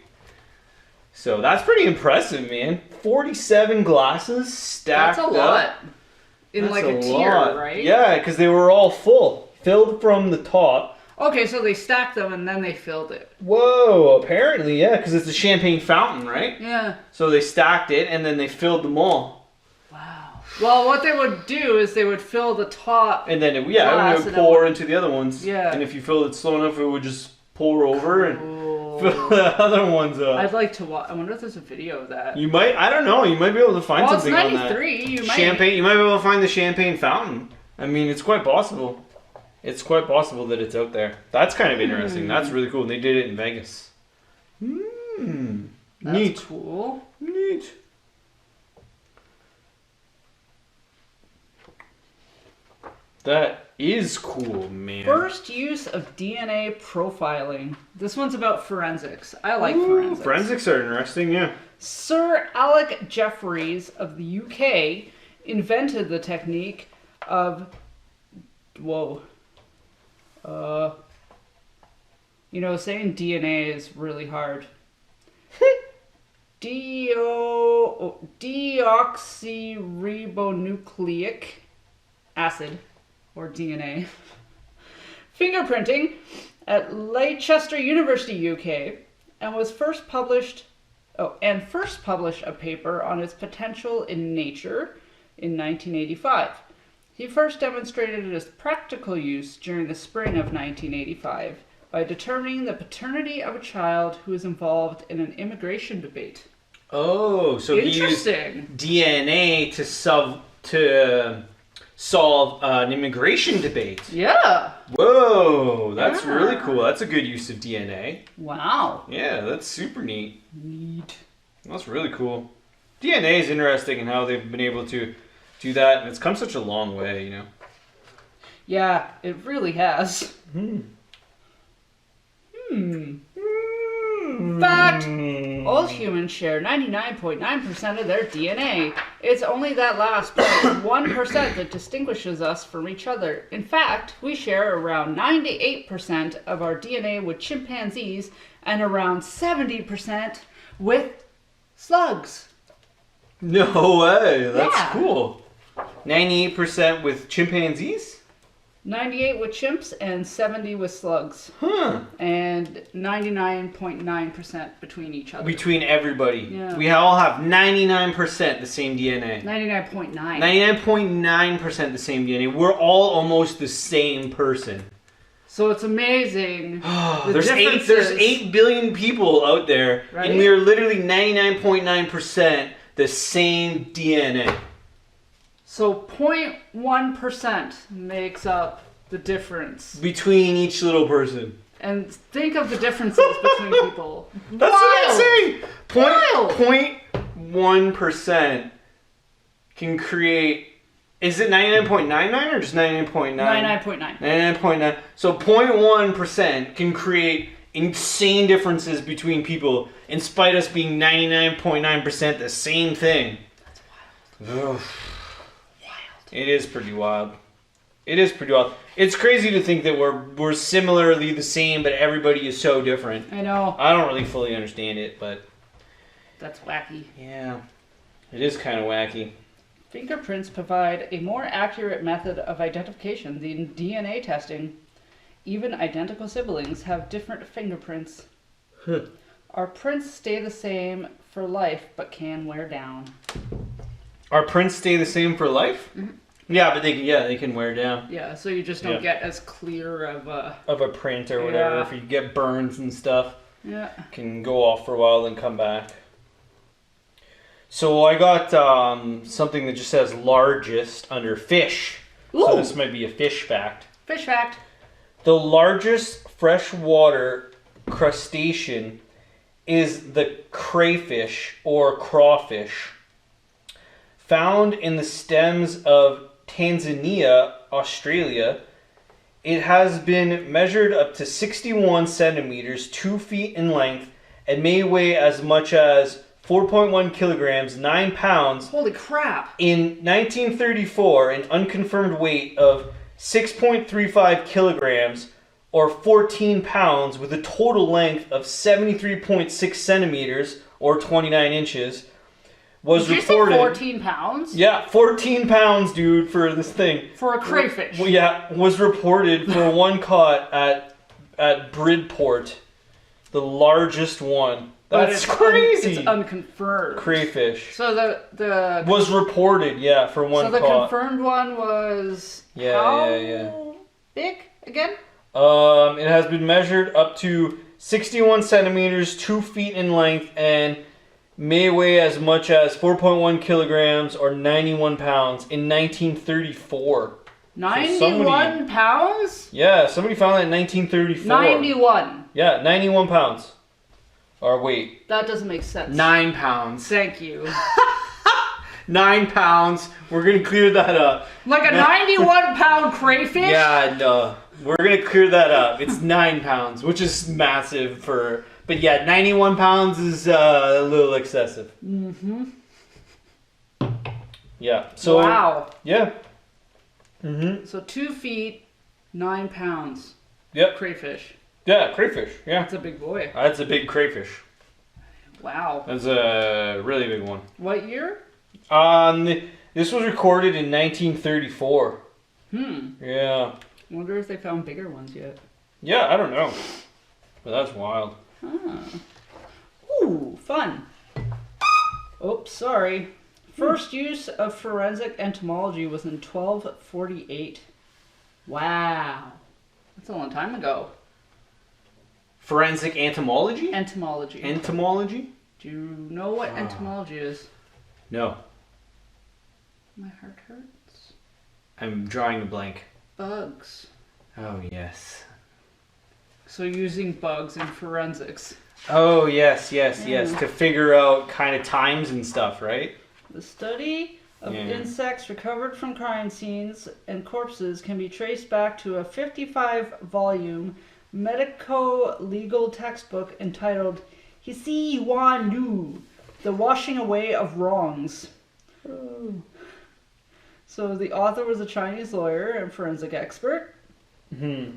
Speaker 2: So that's pretty impressive, man. 47 glasses stacked
Speaker 1: That's a
Speaker 2: up.
Speaker 1: lot. In
Speaker 2: That's
Speaker 1: like a tier,
Speaker 2: lot.
Speaker 1: right?
Speaker 2: Yeah, because they were all full. Filled from the top.
Speaker 1: Okay, so they stacked them and then they filled it.
Speaker 2: Whoa, apparently, yeah, because it's a champagne fountain, right?
Speaker 1: Yeah.
Speaker 2: So they stacked it and then they filled them all.
Speaker 1: Wow. Well, what they would do is they would fill the top.
Speaker 2: And then it would pour into the other ones.
Speaker 1: Yeah.
Speaker 2: And if you filled it slow enough, it would just pour over and fill the other ones up.
Speaker 1: I'd like to watch. I wonder if there's a video of that.
Speaker 2: You might, I don't know, you might be able to find something on that.
Speaker 1: Well, it's 93,
Speaker 2: Champagne, you might be able to find the champagne fountain. I mean, it's quite possible. It's quite possible that it's out there. That's kind of interesting. That's really cool. And they did it in Vegas.
Speaker 1: That's
Speaker 2: Neat.
Speaker 1: cool.
Speaker 2: Neat. That is cool, man.
Speaker 1: First use of DNA profiling. This one's about forensics. I like forensics.
Speaker 2: Forensics are interesting, yeah.
Speaker 1: Sir Alec Jeffreys of the UK invented the technique of... Whoa. Saying DNA is really hard. Deoxyribonucleic acid, or DNA. Fingerprinting at Leicester University, UK, and first published a paper on its potential in Nature in 1985. He first demonstrated its practical use during the spring of 1985 by determining the paternity of a child who was involved in an immigration debate.
Speaker 2: Oh, so he used DNA to solve an immigration debate.
Speaker 1: Yeah.
Speaker 2: Whoa, that's
Speaker 1: Yeah.
Speaker 2: really cool. That's a good use of DNA.
Speaker 1: Wow.
Speaker 2: Yeah, that's super neat.
Speaker 1: Neat.
Speaker 2: That's really cool. DNA is interesting in how they've been able to do that, and it's come such a long way, you know.
Speaker 1: Yeah, it really has. Fact! All humans share 99.9% of their DNA. It's only that last 1% that distinguishes us from each other. In fact, we share around 98% of our DNA with chimpanzees and around 70% with slugs.
Speaker 2: No way. That's
Speaker 1: Yeah.
Speaker 2: cool. 98% with chimpanzees?
Speaker 1: 98 with chimps and 70 with slugs.
Speaker 2: Huh.
Speaker 1: And 99.9% between each other.
Speaker 2: Between everybody.
Speaker 1: Yeah.
Speaker 2: We all have 99% the same DNA.
Speaker 1: 99.9.
Speaker 2: 99.9% the same DNA. We're all almost the same person.
Speaker 1: So it's amazing.
Speaker 2: There's 8 billion people out there,
Speaker 1: Right?
Speaker 2: and we are literally 99.9% the same DNA.
Speaker 1: So 0.1% makes up the difference.
Speaker 2: Between each little person.
Speaker 1: And think of the differences between people.
Speaker 2: That's
Speaker 1: Wild.
Speaker 2: what I'm saying.
Speaker 1: Wild.
Speaker 2: 0.1% can create. Is it 99.99 or just 99.9?
Speaker 1: 99.9.
Speaker 2: 99.9. So 0.1% can create insane differences between people, in spite of us being 99.9% the same thing.
Speaker 1: That's wild.
Speaker 2: Ugh. It is pretty wild. It is pretty wild. It's crazy to think that we're similarly the same, but everybody is so different.
Speaker 1: I know.
Speaker 2: I don't really fully understand it, but
Speaker 1: That's wacky.
Speaker 2: yeah, it is kind of wacky.
Speaker 1: Fingerprints provide a more accurate method of identification than DNA testing. Even identical siblings have different fingerprints. Our prints stay the same for life, but can wear down.
Speaker 2: Our prints stay the same for life?
Speaker 1: Mm-hmm.
Speaker 2: Yeah, but they can wear down.
Speaker 1: Yeah, so you just don't get as clear of a...
Speaker 2: Of a print or whatever.
Speaker 1: Yeah.
Speaker 2: If you get burns and stuff,
Speaker 1: Yeah.
Speaker 2: can go off for a while then come back. So I got something that just says largest under fish.
Speaker 1: Ooh.
Speaker 2: So this might be a fish fact.
Speaker 1: Fish fact.
Speaker 2: The largest freshwater crustacean is the crayfish or crawfish. Found in the stems of Tanzania, Australia, it has been measured up to 61 centimeters, 2 feet in length, and may weigh as much as 4.1 kilograms, 9 pounds.
Speaker 1: Holy crap.
Speaker 2: In 1934, an unconfirmed weight of 6.35 kilograms or 14 pounds with a total length of 73.6 centimeters or 29 inches was
Speaker 1: Did
Speaker 2: reported.
Speaker 1: you say 14 pounds?
Speaker 2: Yeah, 14 pounds, dude, for this thing.
Speaker 1: For a crayfish.
Speaker 2: Well, yeah, was reported for one caught at Bridport, the largest one.
Speaker 1: But
Speaker 2: That's
Speaker 1: it's
Speaker 2: crazy.
Speaker 1: It's unconfirmed.
Speaker 2: Crayfish.
Speaker 1: So the
Speaker 2: Was reported, yeah, for one
Speaker 1: so the
Speaker 2: caught.
Speaker 1: confirmed one was
Speaker 2: Yeah,
Speaker 1: how
Speaker 2: yeah.
Speaker 1: big again?
Speaker 2: It has been measured up to 61 centimeters, 2 feet in length, and may weigh as much as 4.1 kilograms or 91 pounds in 1934.
Speaker 1: 91 pounds?
Speaker 2: Yeah, somebody found that in 1934.
Speaker 1: 91.
Speaker 2: Yeah, 91 pounds. Or wait.
Speaker 1: That doesn't make sense.
Speaker 2: 9 pounds.
Speaker 1: Thank you.
Speaker 2: 9 pounds. We're going to clear that up.
Speaker 1: Like a 91 pound crayfish?
Speaker 2: Yeah, no. We're going to clear that up. It's 9 pounds, which is massive for... But yeah, 91 pounds is a little excessive.
Speaker 1: Mm-hmm.
Speaker 2: Yeah. So,
Speaker 1: wow.
Speaker 2: Yeah. Mm-hmm.
Speaker 1: So 2 feet, 9 pounds.
Speaker 2: Yep.
Speaker 1: Crayfish.
Speaker 2: Yeah, crayfish. Yeah.
Speaker 1: That's a big boy.
Speaker 2: That's a big crayfish.
Speaker 1: Wow.
Speaker 2: That's a really big one.
Speaker 1: What year?
Speaker 2: This was recorded in 1934. Yeah.
Speaker 1: Wonder if they found bigger ones yet.
Speaker 2: Yeah, I don't know. But that's wild.
Speaker 1: Ah. Ooh, fun. Oops, sorry. First use of forensic entomology was in 1248. Wow. That's a long time ago.
Speaker 2: Forensic entomology?
Speaker 1: Entomology.
Speaker 2: Entomology?
Speaker 1: Do you know what entomology is?
Speaker 2: No.
Speaker 1: My heart hurts.
Speaker 2: I'm drawing a blank.
Speaker 1: Bugs.
Speaker 2: Oh, yes.
Speaker 1: So using bugs in forensics.
Speaker 2: Oh, yes. To figure out kind of times and stuff, right?
Speaker 1: The study of insects recovered from crime scenes and corpses can be traced back to a 55-volume medico-legal textbook entitled Hisi Wa Nu, The Washing Away of Wrongs. Oh. So the author was a Chinese lawyer and forensic expert. Mm-hmm.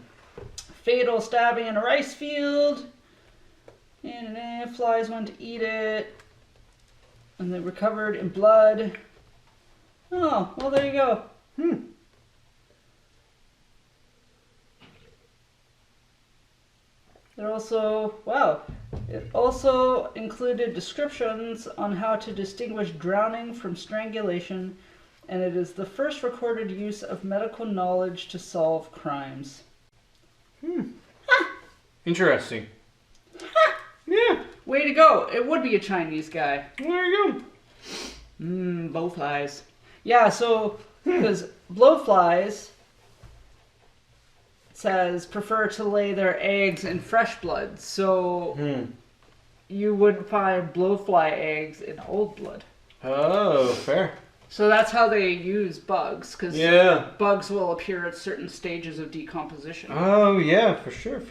Speaker 1: Fatal stabbing in a rice field. And flies went to eat it. And they recovered in blood. Oh, well, there you go. It also included descriptions on how to distinguish drowning from strangulation, and it is the first recorded use of medical knowledge to solve crimes.
Speaker 2: Interesting.
Speaker 1: Yeah. Way to go. It would be a Chinese guy.
Speaker 2: There you go.
Speaker 1: Blowflies. Yeah, so, because blowflies, it says, prefer to lay their eggs in fresh blood. So, you would find blowfly eggs in old blood.
Speaker 2: Oh, fair.
Speaker 1: So that's how they use bugs, because bugs will appear at certain stages of decomposition.
Speaker 2: Oh, yeah, for sure.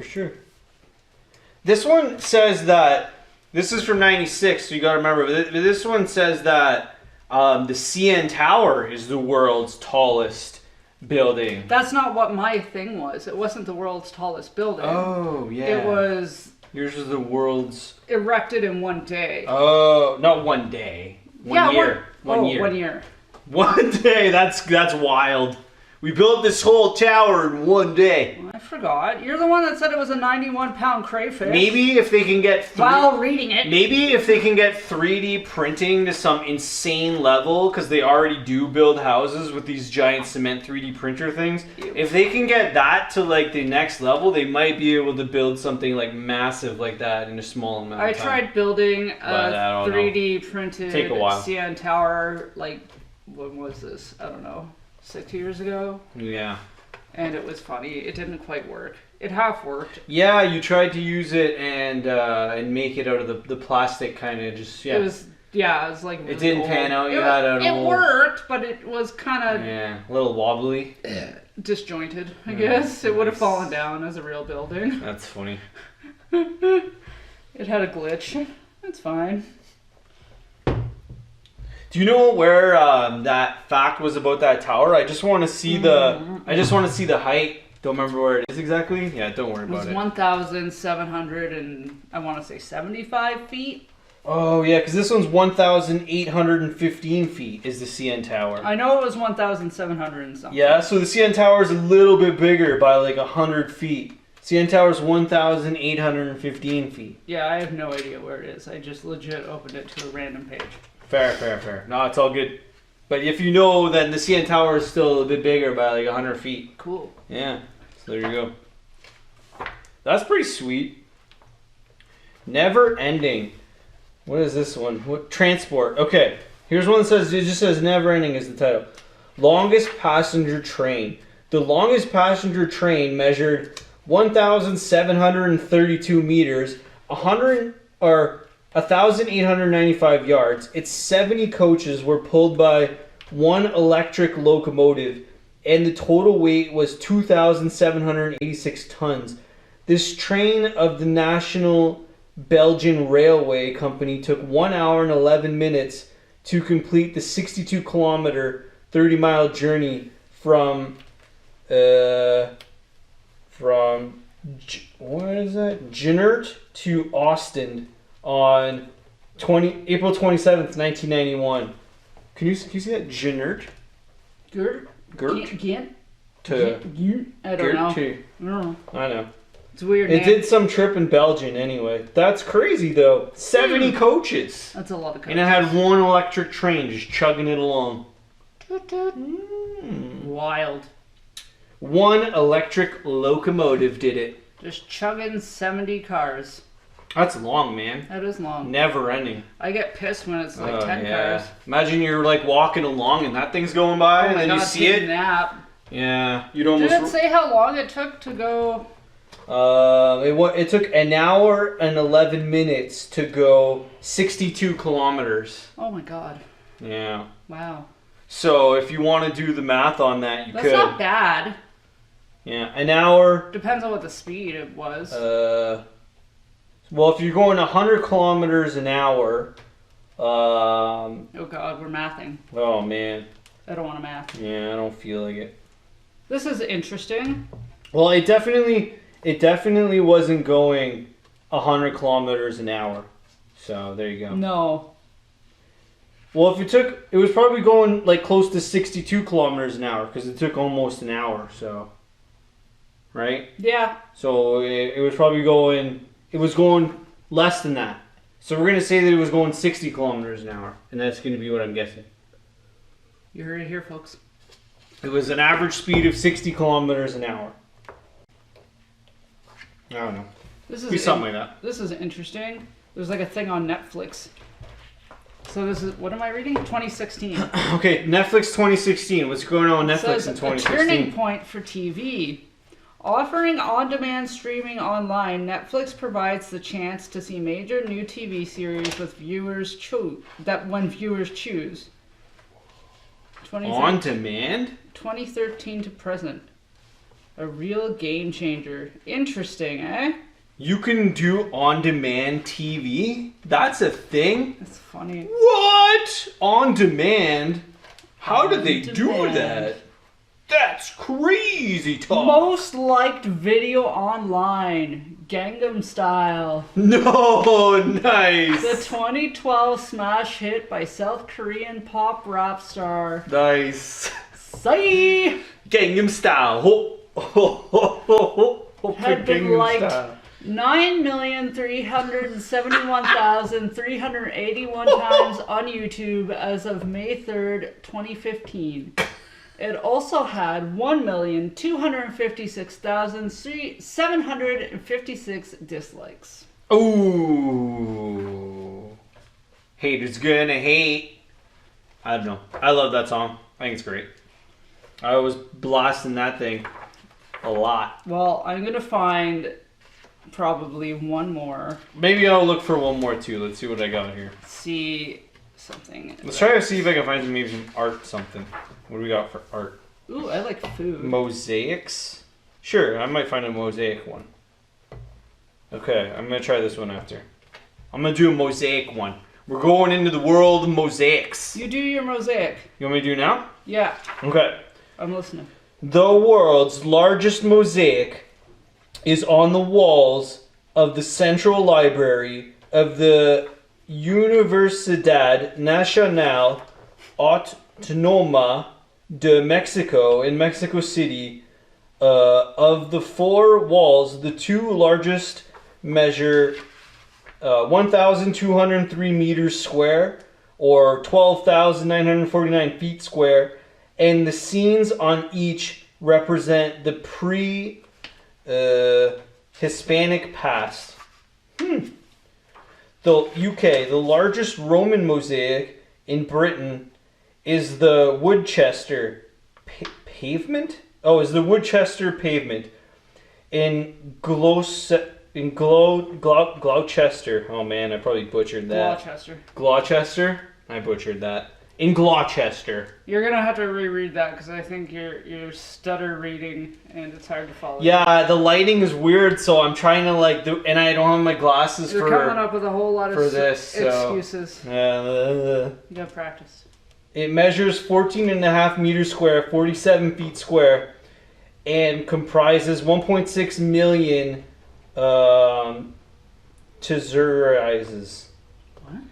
Speaker 2: This one says that, this is from 96, so you gotta remember, this one says that the CN Tower is the world's tallest building.
Speaker 1: That's not what my thing was. It wasn't the world's tallest building.
Speaker 2: Oh, yeah.
Speaker 1: It was...
Speaker 2: Yours was the world's...
Speaker 1: Erected in one day.
Speaker 2: Oh, not one day. One year.
Speaker 1: One year.
Speaker 2: One day, that's wild. We built this whole tower in one day.
Speaker 1: I forgot. You're the one that said it was a 91-pound crayfish.
Speaker 2: Maybe if they can get...
Speaker 1: While reading it.
Speaker 2: Maybe if they can get 3D printing to some insane level, because they already do build houses with these giant cement 3D printer things.
Speaker 1: Ew.
Speaker 2: If they can get that to like the next level, they might be able to build something like massive like that in a small amount of time.
Speaker 1: I tried building a 3D printed CN Tower, like, when was this? I don't know. 6 years ago.
Speaker 2: Yeah.
Speaker 1: And it was funny. It didn't quite work. It half worked.
Speaker 2: Yeah, you tried to use it and make it out of the plastic kind of just,
Speaker 1: It was like...
Speaker 2: Really it didn't pan out.
Speaker 1: It worked, but it was kind of...
Speaker 2: Yeah, a little wobbly.
Speaker 1: Disjointed, I guess. It would have fallen down as a real building.
Speaker 2: That's funny.
Speaker 1: It had a glitch. It's fine.
Speaker 2: Do you know where that fact was about that tower? I just want to see the height. Don't remember where it is exactly. Yeah, don't worry about it.
Speaker 1: It was 1,700 and I want to say 75 feet.
Speaker 2: Oh yeah, because this one's 1,815 feet is the CN Tower.
Speaker 1: I know it was 1,700 and something.
Speaker 2: Yeah, so the CN Tower is a little bit bigger by like 100 feet. CN Tower is 1,815 feet.
Speaker 1: Yeah, I have no idea where it is. I just legit opened it to a random page.
Speaker 2: Fair. No, it's all good. But if you know, then the CN Tower is still a bit bigger by like 100 feet.
Speaker 1: Cool.
Speaker 2: Yeah, so there you go. That's pretty sweet. Never ending. What is this one? What transport? Okay, here's one that says, it just says never ending is the title. Longest passenger train. The longest passenger train measured 1,732 meters, 1,895 yards. Its 70 coaches were pulled by one electric locomotive, and the total weight was 2,786 tons. This train of the National Belgian Railway Company took 1 hour and 11 minutes to complete the 62-kilometer, 30-mile journey from Genert to Ostend on April 27th, 1991. Can you see that? Genert?
Speaker 1: Gert?
Speaker 2: Gert?
Speaker 1: I don't know.
Speaker 2: I know.
Speaker 1: It's weird.
Speaker 2: It did some trip in Belgium anyway. That's crazy though. 70 coaches.
Speaker 1: That's a lot of coaches.
Speaker 2: And it had one electric train just chugging it along.
Speaker 1: Wild.
Speaker 2: One electric locomotive did it.
Speaker 1: Just chugging 70 cars.
Speaker 2: That's long, man.
Speaker 1: That is long.
Speaker 2: Never ending.
Speaker 1: I get pissed when it's like 10 cars.
Speaker 2: Imagine you're like walking along and that thing's going by and then you see it.
Speaker 1: Nap.
Speaker 2: Yeah, you'd almost.
Speaker 1: Did it say how long it took to go?
Speaker 2: It took an hour and 11 minutes to go 62 kilometers.
Speaker 1: Oh my god.
Speaker 2: Yeah.
Speaker 1: Wow.
Speaker 2: So if you want to do the math on that, you could.
Speaker 1: That's not bad.
Speaker 2: Yeah, an hour.
Speaker 1: Depends on what the speed it was.
Speaker 2: Well, if you're going 100 kilometers an hour,
Speaker 1: oh god, we're mathing.
Speaker 2: Oh man.
Speaker 1: I don't want to math.
Speaker 2: Yeah, I don't feel like it.
Speaker 1: This is interesting.
Speaker 2: Well, it definitely wasn't going 100 kilometers an hour. So there you go.
Speaker 1: No.
Speaker 2: Well, it was probably going like close to 62 kilometers an hour because it took almost an hour. So, right?
Speaker 1: Yeah.
Speaker 2: So it was probably going. It was going less than that. So we're gonna say that it was going 60 kilometers an hour, and that's gonna be what I'm guessing.
Speaker 1: You heard it here, folks.
Speaker 2: It was an average speed of 60 kilometers an hour. I don't know.
Speaker 1: This is
Speaker 2: be something like that.
Speaker 1: This is interesting. There's like a thing on Netflix. So this is, what am I reading? 2016.
Speaker 2: Okay, Netflix 2016. What's going on Netflix in 2016?
Speaker 1: A turning point for TV. Offering on-demand streaming online, Netflix provides the chance to see major new TV series with viewers choose.
Speaker 2: On demand?
Speaker 1: 2013 to present. A real game changer. Interesting, eh?
Speaker 2: You can do on-demand TV? That's a thing?
Speaker 1: That's funny.
Speaker 2: What? On demand? How did they do that? That's crazy talk.
Speaker 1: Most liked video online. Gangnam Style.
Speaker 2: No, nice.
Speaker 1: The 2012 smash hit by South Korean pop rap star.
Speaker 2: Nice.
Speaker 1: Psy!
Speaker 2: Gangnam Style. Ho, ho, ho, ho, ho.
Speaker 1: Had been liked 9,371,381 times on YouTube as of May 3rd, 2015. It also had 1,256,756 dislikes.
Speaker 2: Ooh. Haters gonna hate. I don't know. I love that song. I think it's great. I was blasting that thing a lot.
Speaker 1: Well, I'm going to find probably one more.
Speaker 2: Maybe I'll look for one more too. Let's see what I got here.
Speaker 1: See something.
Speaker 2: Let's try to see if I can find maybe some art something. What do we got for art?
Speaker 1: Ooh, I like food.
Speaker 2: Mosaics? Sure, I might find a mosaic one. Okay, I'm going to try this one after. I'm going to do a mosaic one. We're going into the world of mosaics.
Speaker 1: You do your mosaic.
Speaker 2: You want me to do it now?
Speaker 1: Yeah.
Speaker 2: Okay.
Speaker 1: I'm listening.
Speaker 2: The world's largest mosaic is on the walls of the Central Library of the Universidad Nacional Autónoma de Mexico in Mexico City. Of the four walls, the two largest measure 1,203 meters square, or 12,949 feet square, and the scenes on each represent the pre-Hispanic past. The UK, the largest Roman mosaic in Britain, is the Woodchester pavement? Oh, is the Woodchester pavement in Gloucester. Oh man, I probably butchered that. Gloucester? I butchered that. In Gloucester.
Speaker 1: You're gonna have to reread that because I think you're stutter reading and it's hard to follow.
Speaker 2: Yeah, the lighting is weird, so I'm trying to like do, and I don't have my glasses
Speaker 1: You're coming up with a whole lot of excuses.
Speaker 2: You
Speaker 1: gotta practice.
Speaker 2: It measures 14.5 meters square, 47 feet square, and comprises 1.6 million tesurizes.
Speaker 1: What?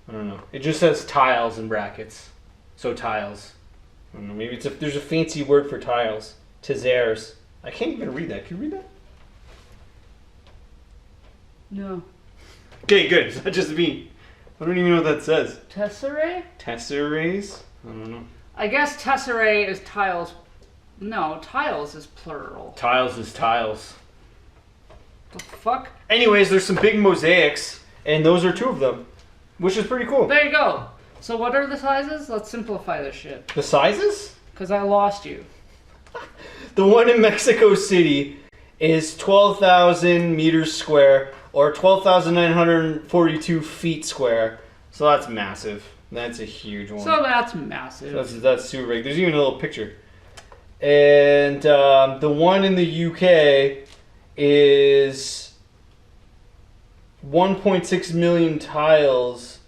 Speaker 2: I don't know. It just says tiles in brackets. So tiles. I don't know. Maybe there's a fancy word for tiles. Tesserae. I can't even read that. Can you read that?
Speaker 1: No.
Speaker 2: Okay, good. It's not just me. I don't even know what that says.
Speaker 1: Tesserae?
Speaker 2: Tesseraes? I don't know.
Speaker 1: I guess tesserae is tiles. No, tiles is plural.
Speaker 2: Tiles is tiles.
Speaker 1: The fuck?
Speaker 2: Anyways, there's some big mosaics, and those are 2 of them, which is pretty cool.
Speaker 1: There you go. So what are the sizes? Let's simplify this shit.
Speaker 2: The sizes?
Speaker 1: Because I lost you.
Speaker 2: The one in Mexico City is 12,000 meters square, or 12,942 feet square. So that's massive. That's a huge one.
Speaker 1: So that's massive.
Speaker 2: That's super big. There's even a little picture. And the one in the UK is 1.6 million tiles,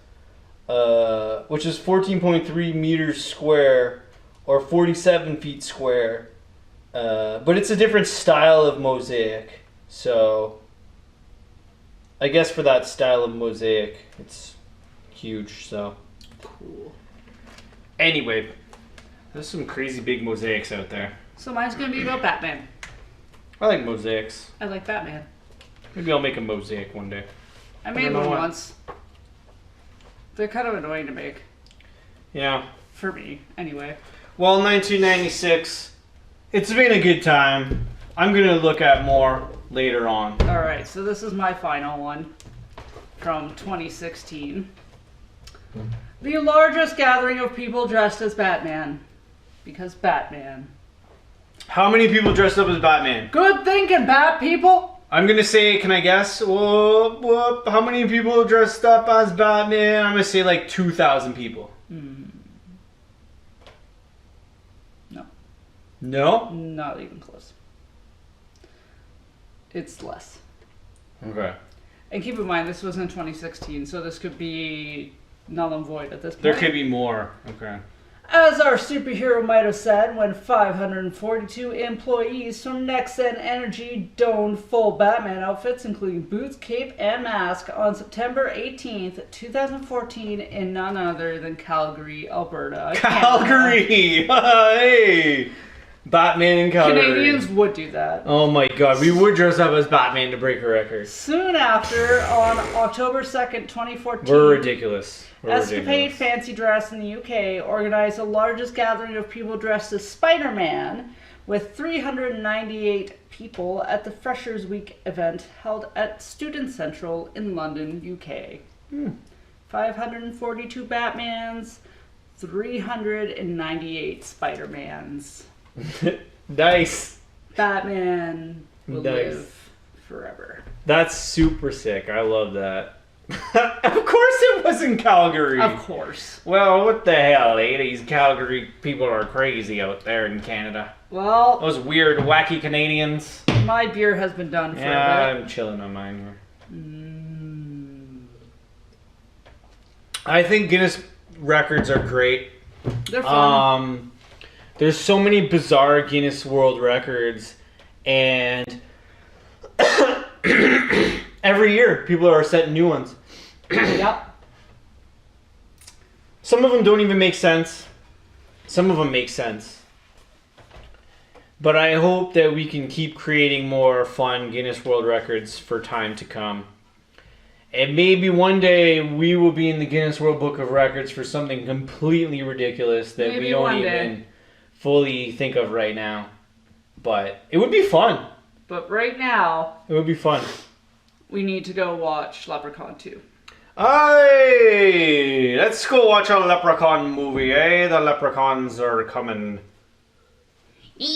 Speaker 2: which is 14.3 meters square, or 47 feet square. But it's a different style of mosaic. So I guess for that style of mosaic, it's huge. So
Speaker 1: cool.
Speaker 2: Anyway, there's some crazy big mosaics out there.
Speaker 1: So mine's gonna be about Batman.
Speaker 2: I like mosaics.
Speaker 1: I like Batman.
Speaker 2: Maybe I'll make a mosaic one day.
Speaker 1: I made one once. They're kind of annoying to make.
Speaker 2: Yeah.
Speaker 1: For me, anyway.
Speaker 2: Well, 1996. It's been a good time. I'm gonna look at more later on.
Speaker 1: Alright, so this is my final one from 2016. The largest gathering of people dressed as Batman. Because Batman.
Speaker 2: How many people dressed up as Batman?
Speaker 1: Good thinking, Bat people!
Speaker 2: I'm gonna say, can I guess? Whoop. How many people dressed up as Batman? I'm gonna say like 2,000 people.
Speaker 1: No.
Speaker 2: No?
Speaker 1: Not even close. It's less.
Speaker 2: Okay.
Speaker 1: And keep in mind, this was in 2016, so this could be null and void at this point.
Speaker 2: There could be more. Okay.
Speaker 1: As our superhero might have said, when 542 employees from Nexen Energy donned full Batman outfits, including boots, cape, and mask, on September 18th, 2014, in none other than Calgary, Alberta,
Speaker 2: Calgary! Hey! Batman in Calgary.
Speaker 1: Canadians would do that.
Speaker 2: Oh my god, we would dress up as Batman to break a record.
Speaker 1: Soon after, on October 2nd, 2014...
Speaker 2: We're ridiculous.
Speaker 1: Escapade Fancy Dress in the UK organized the largest gathering of people dressed as Spider-Man, with 398 people at the Freshers Week event held at Student Central in London, UK. 542 Batmans, 398 Spider-Mans.
Speaker 2: Nice.
Speaker 1: Batman will live forever.
Speaker 2: That's super sick. I love that. Of course it was in Calgary.
Speaker 1: Of course.
Speaker 2: Well, what the hell, ladies? Calgary people are crazy out there in Canada.
Speaker 1: Well,
Speaker 2: those weird, wacky Canadians.
Speaker 1: My beer has been done for a bit.
Speaker 2: I'm chilling on mine here. I think Guinness records are great.
Speaker 1: They're fun.
Speaker 2: There's so many bizarre Guinness World Records, and every year people are setting new ones.
Speaker 1: Yep.
Speaker 2: Some of them don't even make sense. Some of them make sense. But I hope that we can keep creating more fun Guinness World Records for time to come. And maybe one day we will be in the Guinness World Book of Records for something completely ridiculous that we don't even fully think of right now. But it would be fun.
Speaker 1: But right now,
Speaker 2: it would be fun.
Speaker 1: We need to go watch Leprechaun 2.
Speaker 2: Hey, let's go watch a Leprechaun movie, eh? The leprechauns are coming. When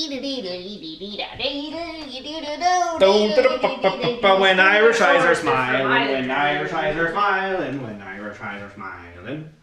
Speaker 2: Irish eyes are smiling, when Irish eyes are smiling, when Irish eyes are smiling.